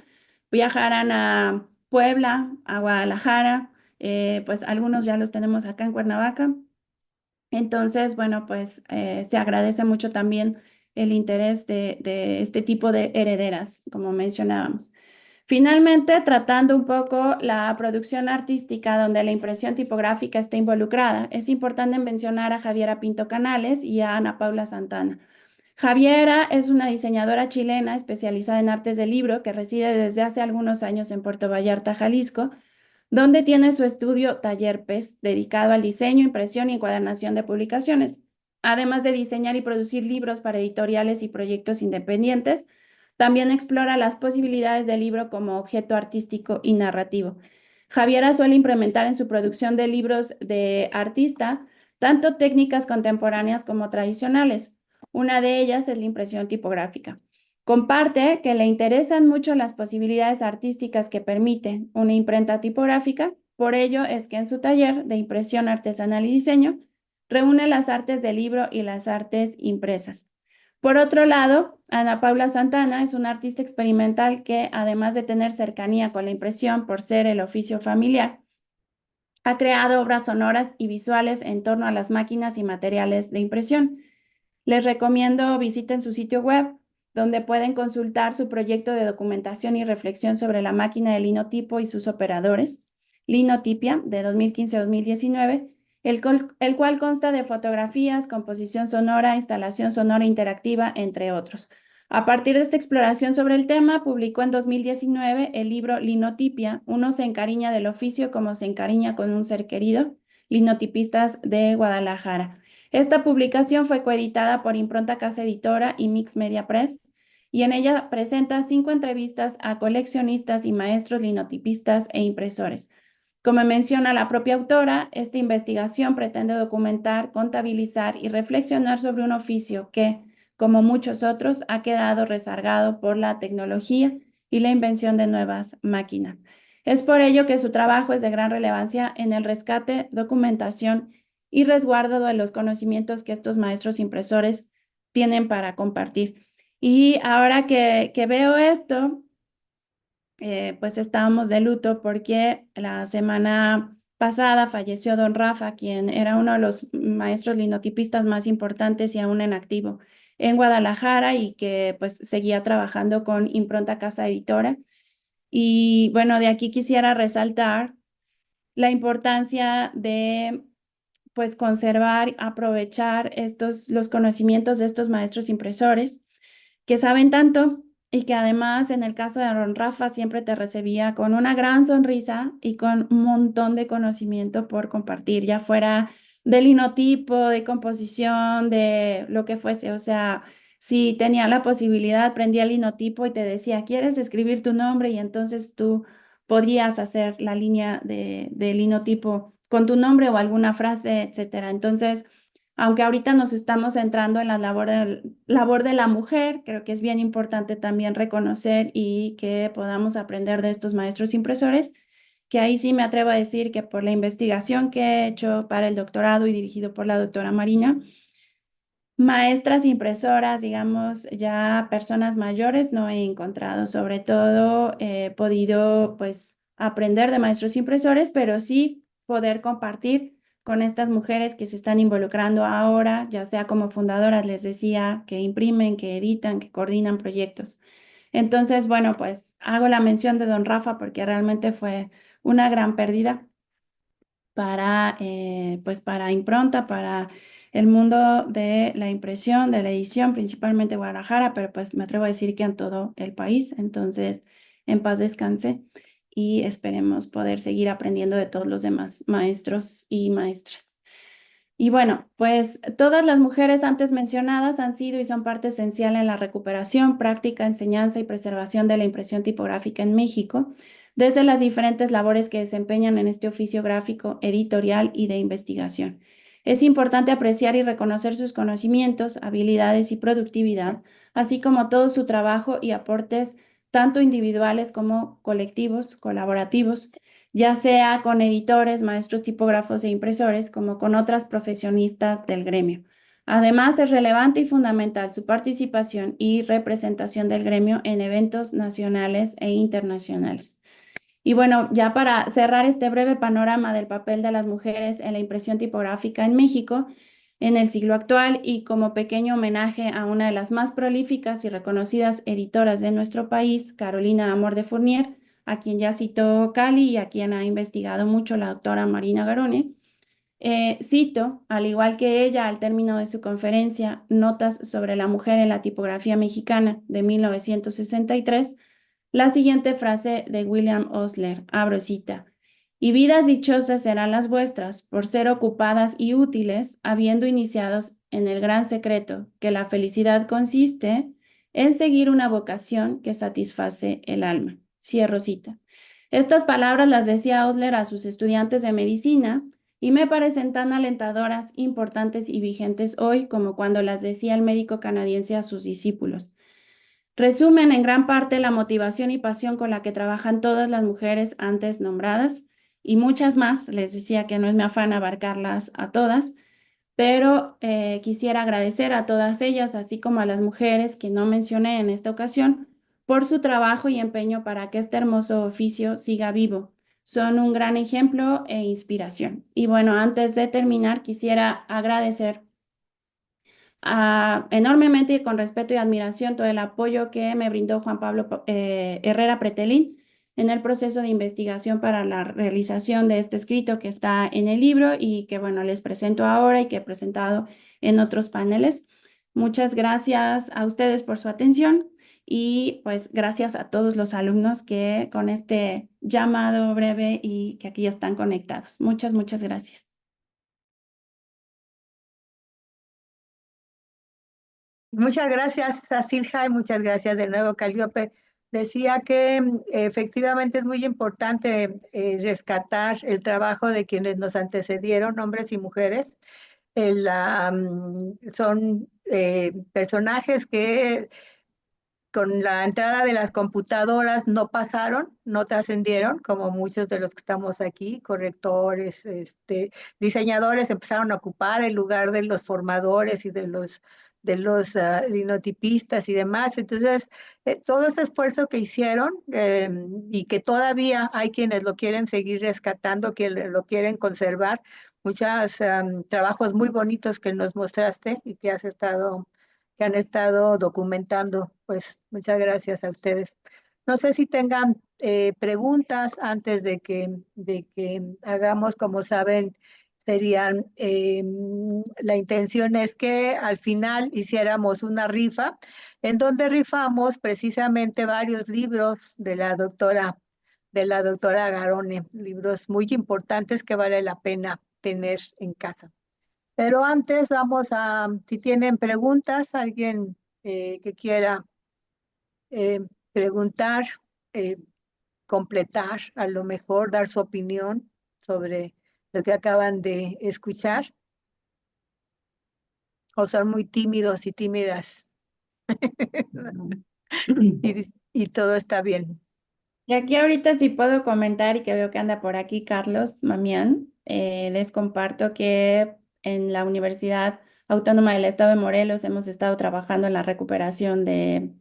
viajaran a Puebla, a Guadalajara, pues algunos ya los tenemos acá en Cuernavaca. Entonces, bueno, pues se agradece mucho también el interés de este tipo de herederas, como mencionábamos. Finalmente, tratando un poco la producción artística donde la impresión tipográfica está involucrada, es importante mencionar a Javiera Pinto Canales y a Ana Paula Santana. Javiera es una diseñadora chilena especializada en artes del libro que reside desde hace algunos años en Puerto Vallarta, Jalisco, donde tiene su estudio Taller PES, dedicado al diseño, impresión y encuadernación de publicaciones. Además de diseñar y producir libros para editoriales y proyectos independientes, también explora las posibilidades del libro como objeto artístico y narrativo. Javiera suele implementar en su producción de libros de artista tanto técnicas contemporáneas como tradicionales. Una de ellas es la impresión tipográfica. Comparte que le interesan mucho las posibilidades artísticas que permite una imprenta tipográfica, por ello es que en su taller de impresión artesanal y diseño reúne las artes del libro y las artes impresas. Por otro lado, Ana Paula Santana es una artista experimental que, además de tener cercanía con la impresión por ser el oficio familiar, ha creado obras sonoras y visuales en torno a las máquinas y materiales de impresión. Les recomiendo visiten su sitio web, donde pueden consultar su proyecto de documentación y reflexión sobre la máquina de linotipo y sus operadores, Linotipia, de 2015-2019, el cual consta de fotografías, composición sonora, instalación sonora interactiva, entre otros. A partir de esta exploración sobre el tema, publicó en 2019 el libro Linotipia, uno se encariña del oficio como se encariña con un ser querido, linotipistas de Guadalajara. Esta publicación fue coeditada por Impronta Casa Editora y Mix Media Press, y en ella presenta 5 entrevistas a coleccionistas y maestros linotipistas e impresores. Como menciona la propia autora, esta investigación pretende documentar, contabilizar y reflexionar sobre un oficio que, como muchos otros, ha quedado rezagado por la tecnología y la invención de nuevas máquinas. Es por ello que su trabajo es de gran relevancia en el rescate, documentación y resguardo de los conocimientos que estos maestros impresores tienen para compartir. Y ahora que veo esto, pues estábamos de luto porque la semana pasada falleció don Rafa, quien era uno de los maestros linotipistas más importantes y aún en activo en Guadalajara y que pues seguía trabajando con Impronta Casa Editora. Y bueno, de aquí quisiera resaltar la importancia de pues conservar, aprovechar los conocimientos de estos maestros impresores que saben tanto y que además en el caso de don Rafa siempre te recibía con una gran sonrisa y con un montón de conocimiento por compartir, ya fuera de linotipo, de composición, de lo que fuese. O sea, si tenía la posibilidad, prendía el linotipo y te decía, ¿quieres escribir tu nombre? Y entonces tú podías hacer la línea de linotipo con tu nombre o alguna frase, etcétera. Entonces, aunque ahorita nos estamos centrando en la labor de la mujer, creo que es bien importante también reconocer y que podamos aprender de estos maestros impresores, que ahí sí me atrevo a decir que por la investigación que he hecho para el doctorado y dirigido por la doctora Marina, maestras impresoras, digamos, ya personas mayores no he encontrado. Sobre todo he podido pues aprender de maestros impresores, pero sí poder compartir con estas mujeres que se están involucrando ahora, ya sea como fundadoras, les decía, que imprimen, que editan, que coordinan proyectos. Entonces, bueno, pues hago la mención de don Rafa porque realmente fue una gran pérdida pues para Impronta, para el mundo de la impresión, de la edición, principalmente Guadalajara, pero pues me atrevo a decir que en todo el país. Entonces, en paz descanse y esperemos poder seguir aprendiendo de todos los demás maestros y maestras. Y bueno, pues todas las mujeres antes mencionadas han sido y son parte esencial en la recuperación, práctica, enseñanza y preservación de la impresión tipográfica en México, desde las diferentes labores que desempeñan en este oficio gráfico, editorial y de investigación. Es importante apreciar y reconocer sus conocimientos, habilidades y productividad, así como todo su trabajo y aportes tanto individuales como colectivos, colaborativos, ya sea con editores, maestros tipógrafos e impresores, como con otras profesionistas del gremio. Además, es relevante y fundamental su participación y representación del gremio en eventos nacionales e internacionales. Y bueno, ya para cerrar este breve panorama del papel de las mujeres en la impresión tipográfica en México en el siglo actual y como pequeño homenaje a una de las más prolíficas y reconocidas editoras de nuestro país, Carolina Amor de Fournier, a quien ya citó Cali y a quien ha investigado mucho la doctora Marina Garone. Cito, al igual que ella, al término de su conferencia, Notas sobre la mujer en la tipografía mexicana de 1963, la siguiente frase de William Osler, abro cita, y vidas dichosas serán las vuestras por ser ocupadas y útiles, habiendo iniciados en el gran secreto que la felicidad consiste en seguir una vocación que satisface el alma. Cierro cita. Estas palabras las decía Osler a sus estudiantes de medicina y me parecen tan alentadoras, importantes y vigentes hoy como cuando las decía el médico canadiense a sus discípulos. Resumen en gran parte la motivación y pasión con la que trabajan todas las mujeres antes nombradas y muchas más. Les decía que no es mi afán abarcarlas a todas, pero quisiera agradecer a todas ellas, así como a las mujeres que no mencioné en esta ocasión, por su trabajo y empeño para que este hermoso oficio siga vivo. Son un gran ejemplo e inspiración. Y bueno, antes de terminar, quisiera agradecer enormemente y con respeto y admiración todo el apoyo que me brindó Juan Pablo Herrera Pretelín en el proceso de investigación para la realización de este escrito que está en el libro y que, bueno, les presento ahora y que he presentado en otros paneles. Muchas gracias a ustedes por su atención y pues gracias a todos los alumnos que con este llamado breve y que aquí están conectados. Muchas, muchas gracias.
Muchas gracias, Silja, y muchas gracias de nuevo, Calliope. Decía que efectivamente es muy importante rescatar el trabajo de quienes nos antecedieron, hombres y mujeres. Son personajes que con la entrada de las computadoras no pasaron, no trascendieron, como muchos de los que estamos aquí, correctores, diseñadores empezaron a ocupar el lugar de los formadores y de los los linotipistas y demás. Entonces, todo este esfuerzo que hicieron y que todavía hay quienes lo quieren seguir rescatando, que lo quieren conservar, muchos trabajos muy bonitos que nos mostraste y que que han estado documentando. Pues muchas gracias a ustedes. No sé si tengan preguntas antes de que hagamos, como saben, serían, la intención es que al final hiciéramos una rifa, en donde rifamos precisamente varios libros de la doctora Garone, libros muy importantes que vale la pena tener en casa. Pero antes si tienen preguntas, alguien que quiera eh, preguntar, eh, completar, a lo mejor dar su opinión sobre lo que acaban de escuchar, o son muy tímidos y tímidas y todo está bien.
Y aquí ahorita sí puedo comentar y que veo que anda por aquí Carlos Mamián. Les comparto que en la Universidad Autónoma del Estado de Morelos hemos estado trabajando en la recuperación de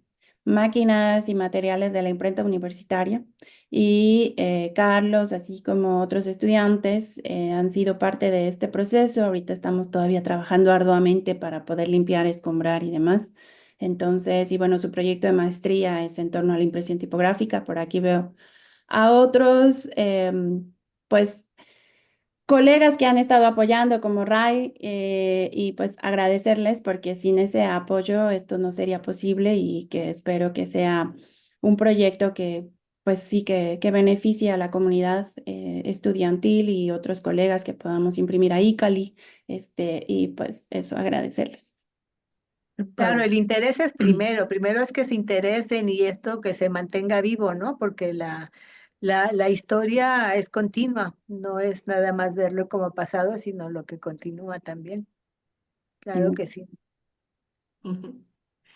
máquinas y materiales de la imprenta universitaria y Carlos, así como otros estudiantes, han sido parte de este proceso. Ahorita estamos todavía trabajando arduamente para poder limpiar, escombrar y demás. Entonces, y bueno, su proyecto de maestría es en torno a la impresión tipográfica. Por aquí veo a otros, pues, colegas que han estado apoyando como Ray, y pues agradecerles porque sin ese apoyo esto no sería posible y que espero que sea un proyecto que pues sí que beneficie a la comunidad estudiantil y otros colegas que podamos imprimir ahí, Cali, y pues eso, agradecerles.
Claro, el interés es primero es que se interesen y esto que se mantenga vivo, ¿no? Porque la historia es continua, no es nada más verlo como pasado, sino lo que continúa también. Claro que sí.
Ujú.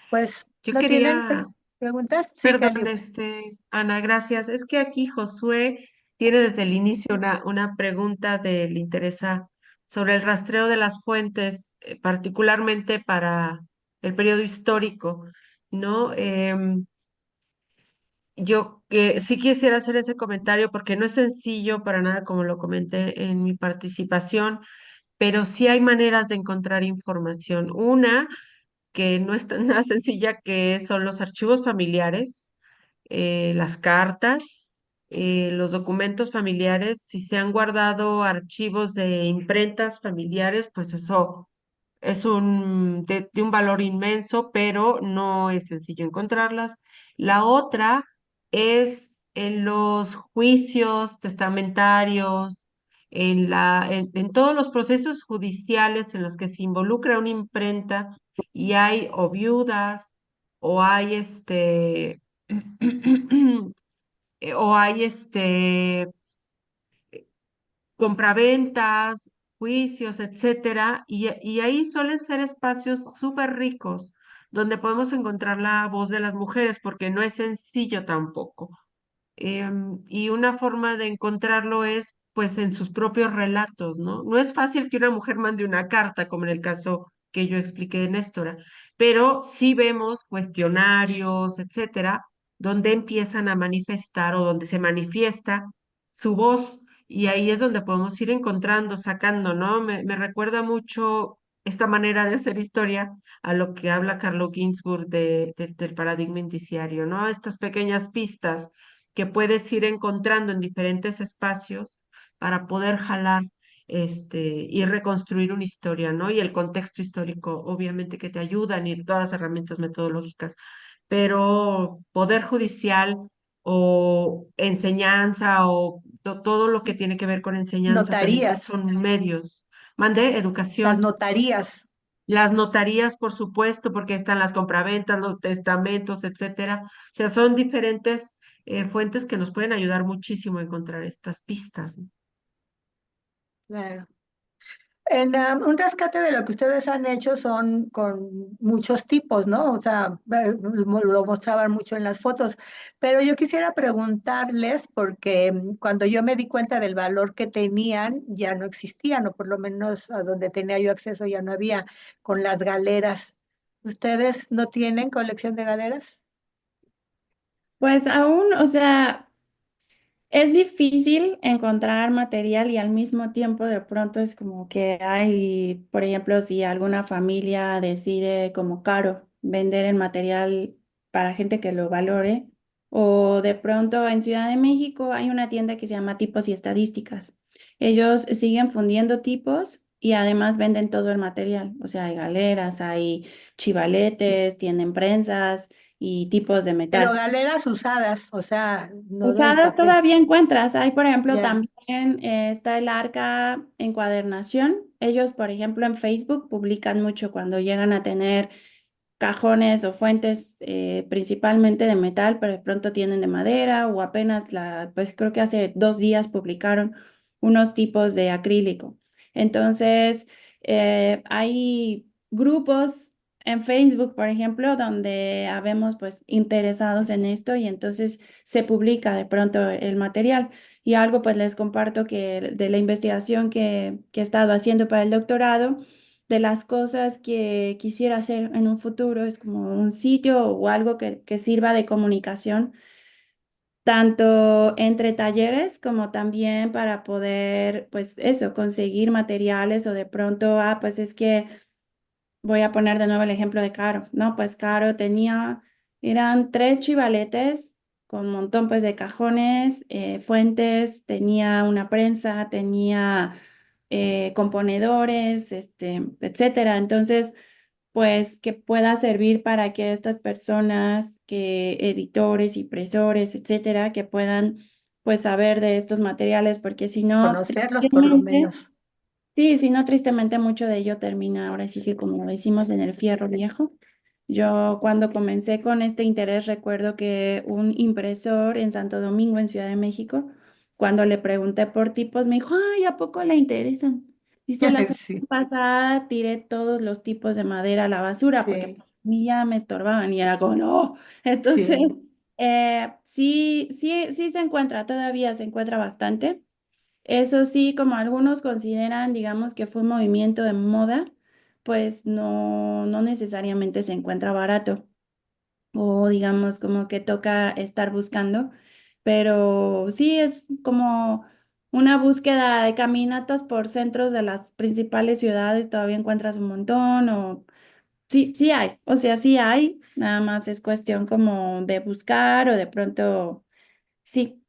Pues,
Yo
¿no tienen
quería,
preguntas? Sí,
perdón,
Cali.
Ana, gracias. Es que aquí Josué tiene desde el inicio una pregunta le interesa sobre el rastreo de las fuentes, particularmente para el periodo histórico, ¿no? Yo sí quisiera hacer ese comentario porque no es sencillo para nada, como lo comenté en mi participación, pero sí hay maneras de encontrar información. Una que no es tan nada sencilla, que son los archivos familiares, las cartas, los documentos familiares. Si se han guardado archivos de imprentas familiares, pues eso es de un valor inmenso, pero no es sencillo encontrarlas. La otra es en los juicios testamentarios, en todos los procesos judiciales en los que se involucra una imprenta y hay o viudas o hay o hay compraventas, juicios, etcétera, y ahí suelen ser espacios súper ricos donde podemos encontrar la voz de las mujeres, porque no es sencillo tampoco. Y una forma de encontrarlo es pues en sus propios relatos, ¿no? No es fácil que una mujer mande una carta, como en el caso que yo expliqué de Néstora, pero sí vemos cuestionarios, etcétera, donde empiezan a manifestar o donde se manifiesta su voz, y ahí es donde podemos ir encontrando, sacando, ¿no? Me recuerda mucho esta manera de hacer historia a lo que habla Carlo Ginzburg del paradigma indiciario, ¿no? Estas pequeñas pistas que puedes ir encontrando en diferentes espacios para poder jalar y reconstruir una historia, ¿no? Y el contexto histórico, obviamente, que te ayudan y todas las herramientas metodológicas, pero poder judicial o enseñanza o todo lo que tiene que ver con enseñanza también
Notarías,
son medios. Mande
las
educación.
notarías.
Las notarías, por supuesto, porque están las compraventas, los testamentos, etcétera. O sea, son diferentes fuentes que nos pueden ayudar muchísimo a encontrar estas pistas, ¿no?
Claro. Un rescate de lo que ustedes han hecho son con muchos tipos, ¿no? O sea, lo mostraban mucho en las fotos, pero yo quisiera preguntarles, porque cuando yo me di cuenta del valor que tenían, ya no existían, o por lo menos a donde tenía yo acceso ya no había, con las galeras ¿Ustedes no tienen colección de galeras?
Pues aún, o sea, es difícil encontrar material y al mismo tiempo de pronto es como que hay, por ejemplo, si alguna familia decide como caro vender el material para gente que lo valore, o de pronto en Ciudad de México hay una tienda que se llama Tipos y Estadísticas. Ellos siguen fundiendo tipos y además venden todo el material, o sea, hay galeras, hay chivaletes, tienen prensas y tipos de
Pero
metal.
galeras usadas, o sea, no del
Usadas
papel.
todavía encuentras. Hay, por ejemplo,
Ya.
también está el Arca Encuadernación. Ellos, por ejemplo, en Facebook publican mucho cuando llegan a tener cajones o fuentes principalmente de metal, pero de pronto tienen de madera o apenas pues creo que hace 2 días publicaron unos tipos de acrílico. Entonces, hay grupos en Facebook, por ejemplo, donde habemos pues interesados en esto y entonces se publica de pronto el material. Y algo pues les comparto que de la investigación que he estado haciendo para el doctorado, de las cosas que quisiera hacer en un futuro es como un sitio o algo que sirva de comunicación, tanto entre talleres como también para poder, pues eso, conseguir materiales o de pronto, pues es que voy a poner de nuevo el ejemplo de Caro, ¿no? Pues Caro eran 3 chivaletes con un montón pues de cajones, fuentes, tenía una prensa, tenía componedores, etcétera. Entonces, pues que pueda servir para que estas personas, que editores, impresores, etcétera, que puedan pues saber de estos materiales, porque si no,
Conocerlos por lo
tristemente,
menos.
sí, si no, tristemente mucho de ello termina ahora sí que como decimos en el fierro viejo. Yo cuando comencé con este interés recuerdo que un impresor en Santo Domingo, en Ciudad de México, cuando le pregunté por tipos, me dijo, ay, ¿a poco le interesan? Dice, la semana
Sí,
pasada tiré todos los tipos de madera a la basura porque
sí,
a mí ya me estorbaban y era como, no. Entonces,
sí.
sí, sí, sí se encuentra, todavía se encuentra bastante. Eso sí, como algunos consideran, digamos, que fue un movimiento de moda, pues no necesariamente se encuentra barato o digamos como que toca estar buscando, pero sí es como una búsqueda de caminatas por centros de las principales ciudades, todavía encuentras un montón o sí, sí hay, o sea, sí hay, nada más es cuestión como de buscar o de pronto, sí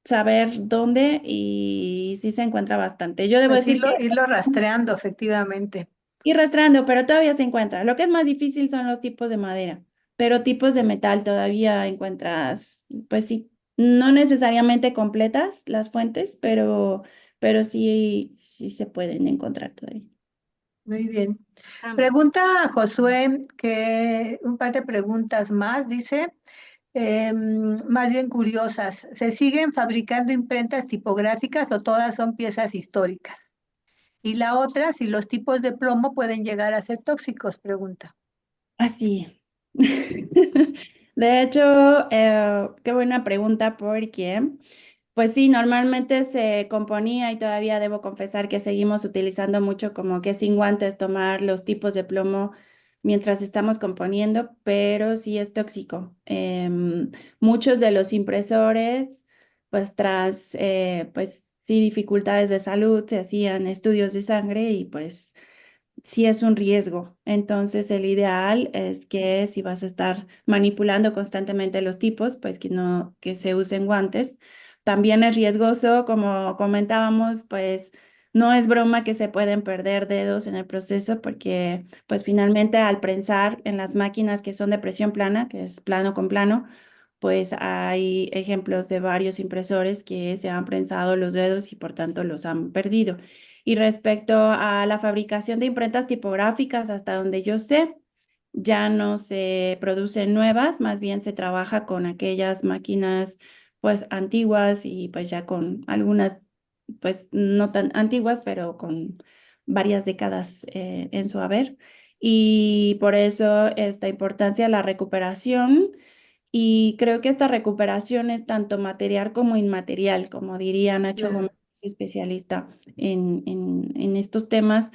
saber dónde y sí se encuentra bastante. Yo debo
Pues
decir que
irlo rastreando, efectivamente.
ir rastreando, pero todavía se encuentra. Lo que es más difícil son los tipos de madera, pero tipos de metal todavía encuentras, pues sí, no necesariamente completas las fuentes, pero sí, sí se pueden encontrar todavía.
Muy bien.
Ah,
Pregunta a Josué que un par de preguntas más, dice, más bien curiosas. ¿Se siguen fabricando imprentas tipográficas o todas son piezas históricas? Y la otra, si los tipos de plomo pueden llegar a ser tóxicos, pregunta.
Así. De hecho, qué buena pregunta porque, pues sí, normalmente se componía y todavía debo confesar que seguimos utilizando mucho como que sin guantes tomar los tipos de plomo mientras estamos componiendo, pero sí es tóxico. Muchos de los impresores, pues tras, pues sí, dificultades de salud, se hacían estudios de sangre y pues sí es un riesgo. Entonces, el ideal es que si vas a estar manipulando constantemente los tipos, pues que no, que se usen guantes. También es riesgoso, como comentábamos, pues no es broma que se pueden perder dedos en el proceso porque pues finalmente al prensar en las máquinas que son de presión plana, que es plano con plano, pues hay ejemplos de varios impresores que se han prensado los dedos y por tanto los han perdido. Y respecto a la fabricación de imprentas tipográficas, hasta donde yo sé, ya no se producen nuevas, más bien se trabaja con aquellas máquinas pues antiguas y pues ya con algunas pues no tan antiguas, pero con varias décadas en su haber. Y por eso esta importancia de la recuperación. Y creo que esta recuperación es tanto material como inmaterial, como diría Nacho
Ya.
Gómez, especialista en estos temas,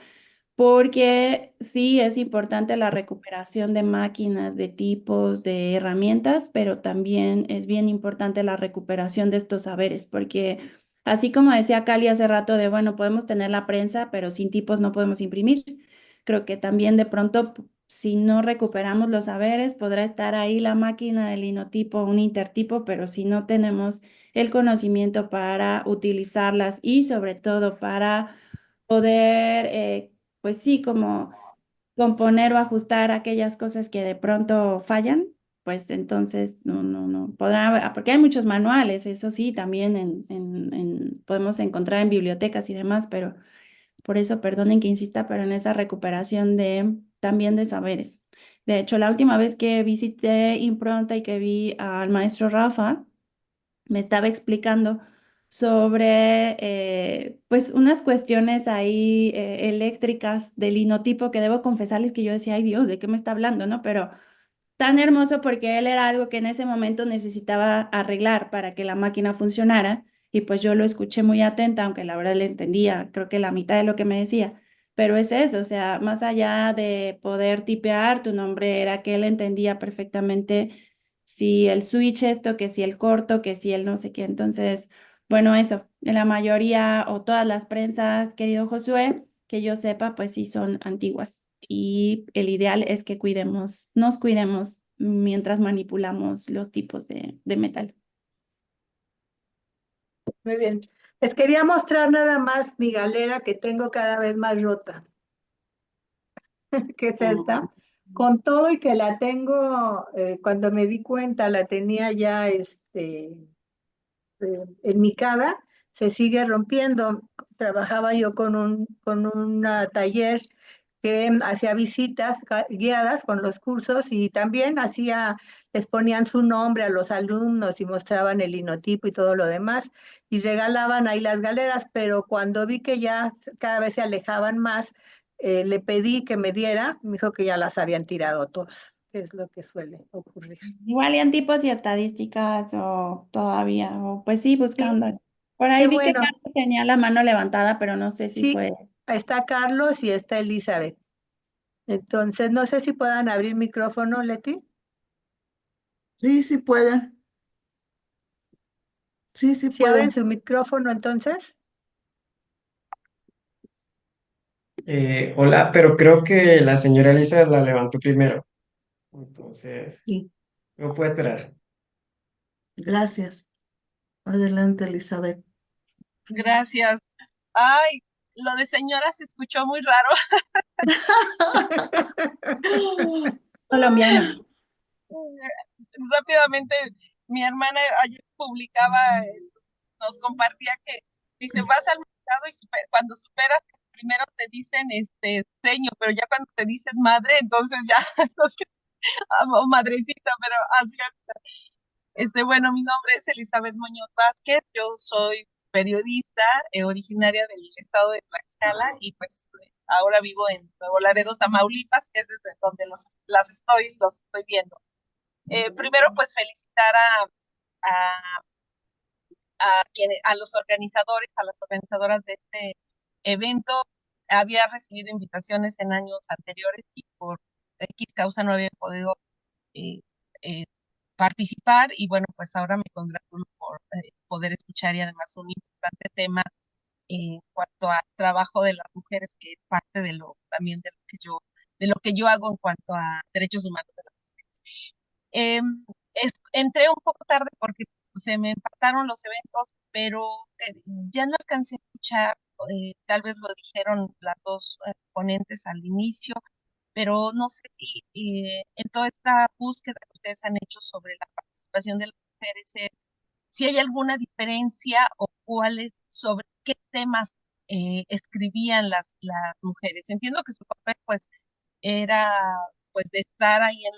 porque sí es importante la recuperación de máquinas, de tipos, de herramientas, pero también es bien importante la recuperación de estos saberes, porque así como decía Cali hace rato de, bueno, podemos tener la prensa, pero sin tipos no podemos imprimir. Creo que también de pronto, si no recuperamos los saberes, podrá estar ahí la máquina del linotipo, un intertipo, pero si no tenemos el conocimiento para utilizarlas y sobre todo para poder pues sí, como componer o ajustar aquellas cosas que de pronto fallan, pues entonces no podrá, porque hay muchos manuales, eso sí, también podemos encontrar en bibliotecas y demás, pero por eso perdonen que insista, pero en esa recuperación también de saberes. De hecho, la última vez que visité Impronta y que vi al maestro Rafa, me estaba explicando sobre pues unas cuestiones ahí eléctricas del linotipo que debo confesarles que yo decía, ay Dios, ¿de qué me está hablando? ¿No? Pero tan hermoso porque él era algo que en ese momento necesitaba arreglar para que la máquina funcionara y pues yo lo escuché muy atenta, aunque la verdad le entendía, creo que la mitad de lo que me decía. Pero es eso, o sea, más allá de poder tipear, tu nombre era que él entendía perfectamente si el switch esto, que si el corto, que si el no sé qué. Entonces, bueno, eso, en la mayoría o todas las prensas, querido Josué, que yo sepa, pues sí son antiguas. Y el ideal es que nos cuidemos mientras manipulamos los tipos de metal.
Muy bien. Les quería mostrar nada más mi galera que tengo cada vez más rota, que es esta, con todo y que la tengo, cuando me di cuenta, la tenía ya enmicada, se sigue rompiendo. Trabajaba yo con un taller que hacía visitas guiadas con los cursos y también les ponían su nombre a los alumnos y mostraban el linotipo y todo lo demás y regalaban ahí las galeras, pero cuando vi que ya cada vez se alejaban más, le pedí que me diera, me dijo que ya las habían tirado todas, que es lo que suele ocurrir.
Igual y en tipos y estadísticas o todavía, o pues sí,
Sí,
buscando. Por
qué
ahí vi que
bueno.
Carlos tenía la mano levantada, pero no sé si
Sí,
fue.
está Carlos y está Elizabeth. Entonces, no sé si puedan abrir micrófono, Leti.
Sí, sí pueden. Sí, sí
Si abren
pueden.
su micrófono, entonces.
Hola, pero creo que la señora Elizabeth la levantó primero. Entonces,
Sí,
no puede esperar.
gracias. Adelante, Elizabeth.
Gracias. Ay, lo de señora se escuchó muy raro.
Colombiana.
Rápidamente, mi hermana ayer publicaba, nos compartía que dice, vas al mercado y cuando superas, primero te dicen seño, pero ya cuando te dicen madre, entonces ya, o madrecita, pero así. Bueno, mi nombre es Elizabeth Muñoz Vázquez, yo soy periodista originaria del estado de Tlaxcala y pues ahora vivo en Nuevo Laredo, Tamaulipas, que es desde donde los estoy viendo. Primero, pues felicitar a los organizadores, a las organizadoras de este evento. Había recibido invitaciones en años anteriores y por X causa no había podido eh, eh, participar y bueno, pues ahora me congratulo por poder escuchar y además un importante tema en cuanto al trabajo de las mujeres, que es parte de lo también de lo que yo hago en cuanto a derechos humanos de las mujeres. Entré un poco tarde porque se me empataron los eventos, pero ya no alcancé a escuchar, tal vez lo dijeron las dos ponentes al inicio, pero no sé si en toda esta búsqueda que ustedes han hecho sobre la participación de las mujeres, si hay alguna diferencia o cuáles, sobre qué temas escribían las mujeres. Entiendo que su papel pues era pues de estar ahí en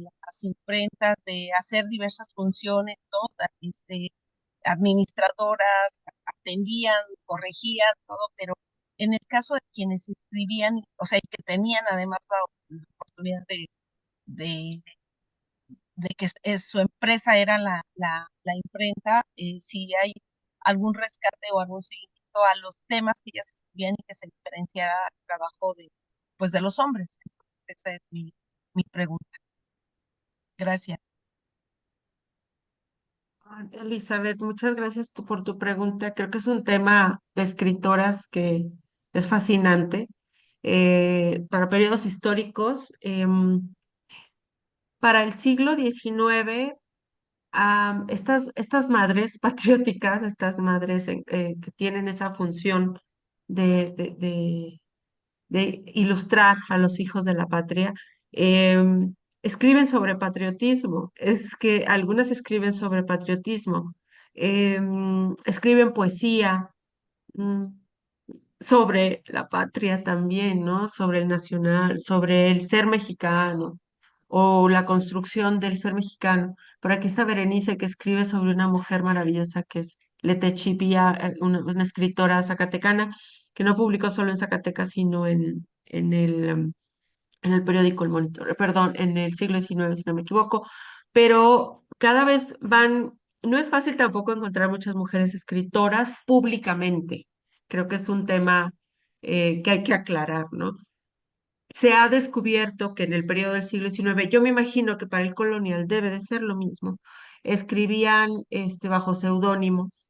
las imprentas, de hacer diversas funciones, ¿no? Administradoras, atendían, corregían, todo, pero en el caso de quienes escribían, o sea, y que tenían además la oportunidad de, de que su empresa era la imprenta, si hay algún rescate o algún seguimiento respecto a los temas que ellas escribían y que se diferenciara el trabajo de, pues, de los hombres. Esa es mi pregunta. Gracias.
Elizabeth, muchas gracias por tu pregunta. Creo que es un tema de escritoras que es fascinante. Para periodos históricos, para el siglo XIX, estas madres patrióticas, estas madres que tienen esa función de, de, de- de ilustrar a los hijos de la patria, escriben sobre patriotismo. Es que algunas escriben sobre patriotismo, escriben poesía, mm, sobre la patria también, ¿no? Sobre el nacional, sobre el ser mexicano o la construcción del ser mexicano. Por aquí está Berenice, que escribe sobre una mujer maravillosa que es Lete Chipía, una escritora zacatecana que no publicó solo en Zacatecas, sino en el periódico El Monitor, perdón, en el siglo XIX, si no me equivoco, pero cada vez no es fácil tampoco encontrar muchas mujeres escritoras públicamente. Creo que es un tema que hay que aclarar, ¿no? Se ha descubierto que en el periodo del siglo XIX, yo me imagino que para el colonial debe de ser lo mismo, escribían bajo seudónimos,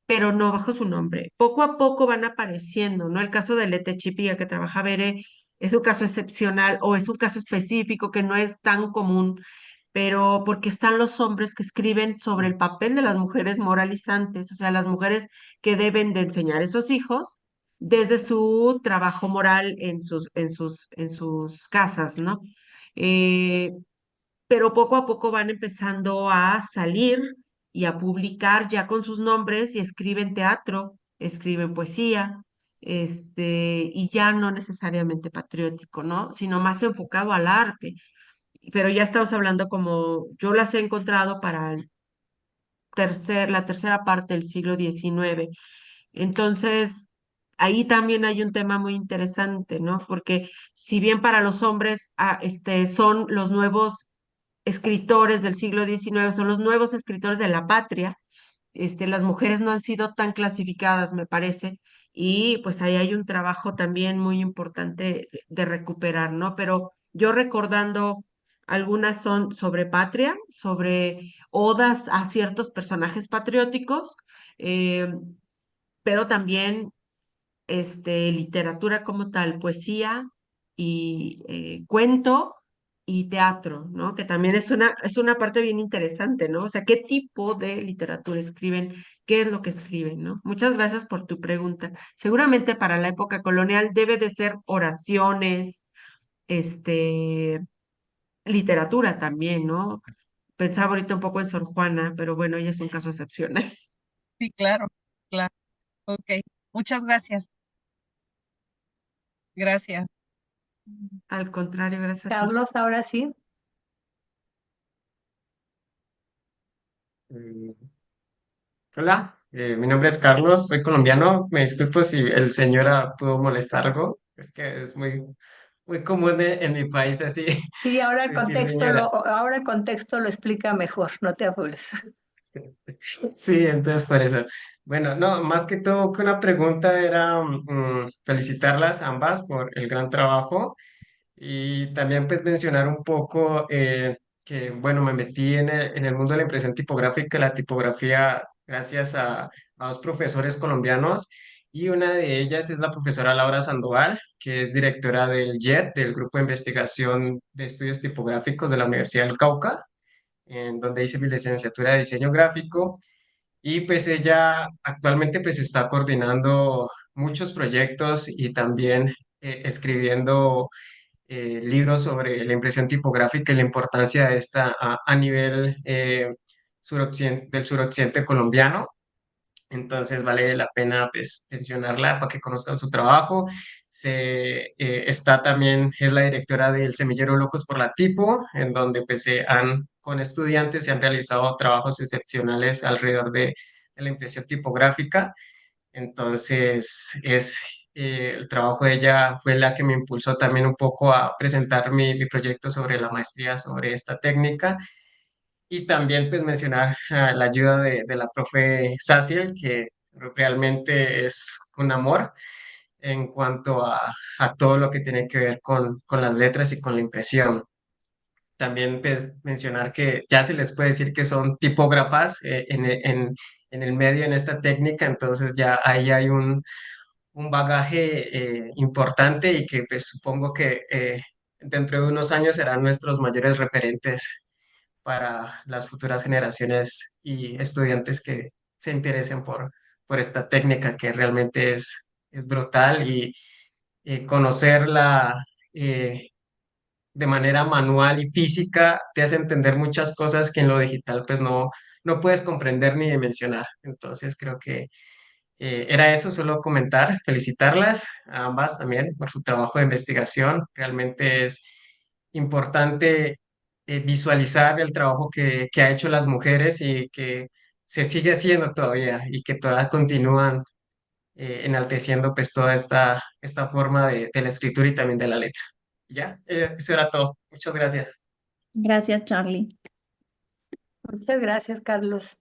pero no bajo su nombre. Poco a poco van apareciendo, ¿no? El caso de Lete Chipía, que trabaja Bere, es un caso excepcional o es un caso específico que no es tan común, pero porque están los hombres que escriben sobre el papel de las mujeres moralizantes, o sea, las mujeres que deben de enseñar a esos hijos desde su trabajo moral en sus casas, ¿no? Eh, pero poco a poco van empezando a salir y a publicar ya con sus nombres y escriben teatro, escriben poesía, y ya no necesariamente patriótico, ¿no? Sino más enfocado al arte. Pero ya estamos hablando como yo las he encontrado para la tercera parte del siglo XIX. Entonces, ahí también hay un tema muy interesante, ¿no? Porque si bien para los hombres son los nuevos escritores del siglo XIX, son los nuevos escritores de la patria. Las mujeres no han sido tan clasificadas, me parece, y pues ahí hay un trabajo también muy importante de recuperar, ¿no? Pero yo recordando, algunas son sobre patria, sobre odas a ciertos personajes patrióticos, eh, pero también literatura como tal, poesía y cuento y teatro, ¿no? Que también es una parte bien interesante, ¿no? O sea, ¿qué tipo de literatura escriben? ¿Qué es lo que escriben, ¿no? Muchas gracias por tu pregunta. Seguramente para la época colonial debe de ser oraciones, este, literatura también, ¿no? Pensaba ahorita un poco en Sor Juana, pero bueno, ella es un caso excepcional.
Sí, claro, claro. Ok. Muchas gracias. Gracias.
Al contrario, gracias a ti.
Carlos, ahora sí.
Mm, Hola, mi nombre es Carlos, soy colombiano. Me disculpo si el señora pudo molestar algo. Es que es muy común en mi país así
Sí,
decir señora.
ahora el contexto lo explica mejor, no te apures.
Sí, entonces por eso. Bueno, no, más que todo que una pregunta era felicitarlas ambas por el gran trabajo. Y también pues mencionar un poco que, bueno, me metí en el mundo de la impresión tipográfica y la tipografía gracias a dos profesores colombianos y una de ellas es la profesora Laura Sandoval, que es directora del JET, del Grupo de Investigación de Estudios Tipográficos de la Universidad del Cauca, en donde hice mi licenciatura de diseño gráfico y pues ella actualmente pues está coordinando muchos proyectos y también escribiendo libros sobre la impresión tipográfica y la importancia de esta a nivel del suroccidente colombiano. Entonces vale la pena pues, mencionarla para que conozcan su trabajo. Está también, es la directora del Semillero Locos por la Tipo, en donde pues, con estudiantes se han realizado trabajos excepcionales alrededor de la impresión tipográfica. Entonces, el trabajo de ella fue la que me impulsó también un poco a presentar mi proyecto sobre la maestría sobre esta técnica y también pues mencionar la ayuda de la profe Saciel, que realmente es un amor en cuanto a todo lo que tiene que ver con las letras y con la impresión. También pues, mencionar que ya se les puede decir que son tipógrafas en el medio, en esta técnica, entonces ya ahí hay un bagaje importante y que pues, supongo que dentro de unos años serán nuestros mayores referentes para las futuras generaciones y estudiantes que se interesen por esta técnica que realmente es brutal y conocerla de manera manual y física te hace entender muchas cosas que en lo digital pues no puedes comprender ni dimensionar. Entonces creo que era eso, solo comentar, felicitarlas a ambas también por su trabajo de investigación. Realmente es importante visualizar el trabajo que ha hecho las mujeres y que se sigue haciendo todavía y que todavía continúan enalteciendo pues toda esta forma de la escritura y también de la letra. Ya, eso era todo. Muchas gracias.
Gracias, Charlie.
Muchas gracias, Carlos.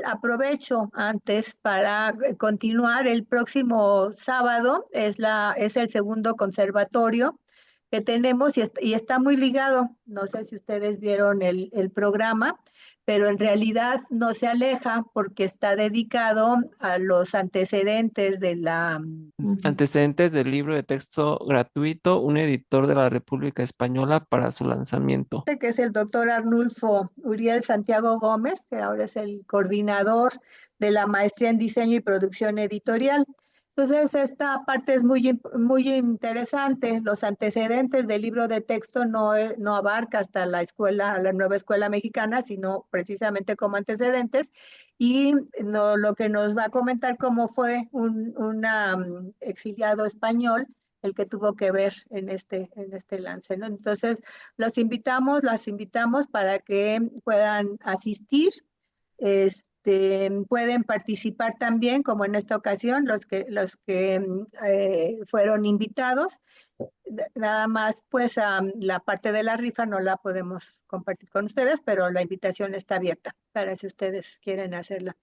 Aprovecho antes para continuar. El próximo sábado es el segundo conservatorio que tenemos y está muy ligado. No sé si ustedes vieron el programa, pero en realidad no se aleja porque está dedicado a los antecedentes de la...
Antecedentes del libro de texto gratuito, un editor de la República Española para su lanzamiento.
que es el doctor Arnulfo Uriel Santiago Gómez, que ahora es el coordinador de la maestría en diseño y producción editorial. Entonces, esta parte es muy interesante. Los antecedentes del libro de texto no abarca hasta la nueva escuela mexicana, sino precisamente como antecedentes. Y lo que nos va a comentar cómo fue un exiliado español el que tuvo que ver en este lance, ¿no? Entonces, las invitamos para que puedan asistir. Pueden participar también, como en esta ocasión, los que fueron invitados. Nada más, pues la parte de la rifa no la podemos compartir con ustedes, pero la invitación está abierta para si ustedes quieren hacerla.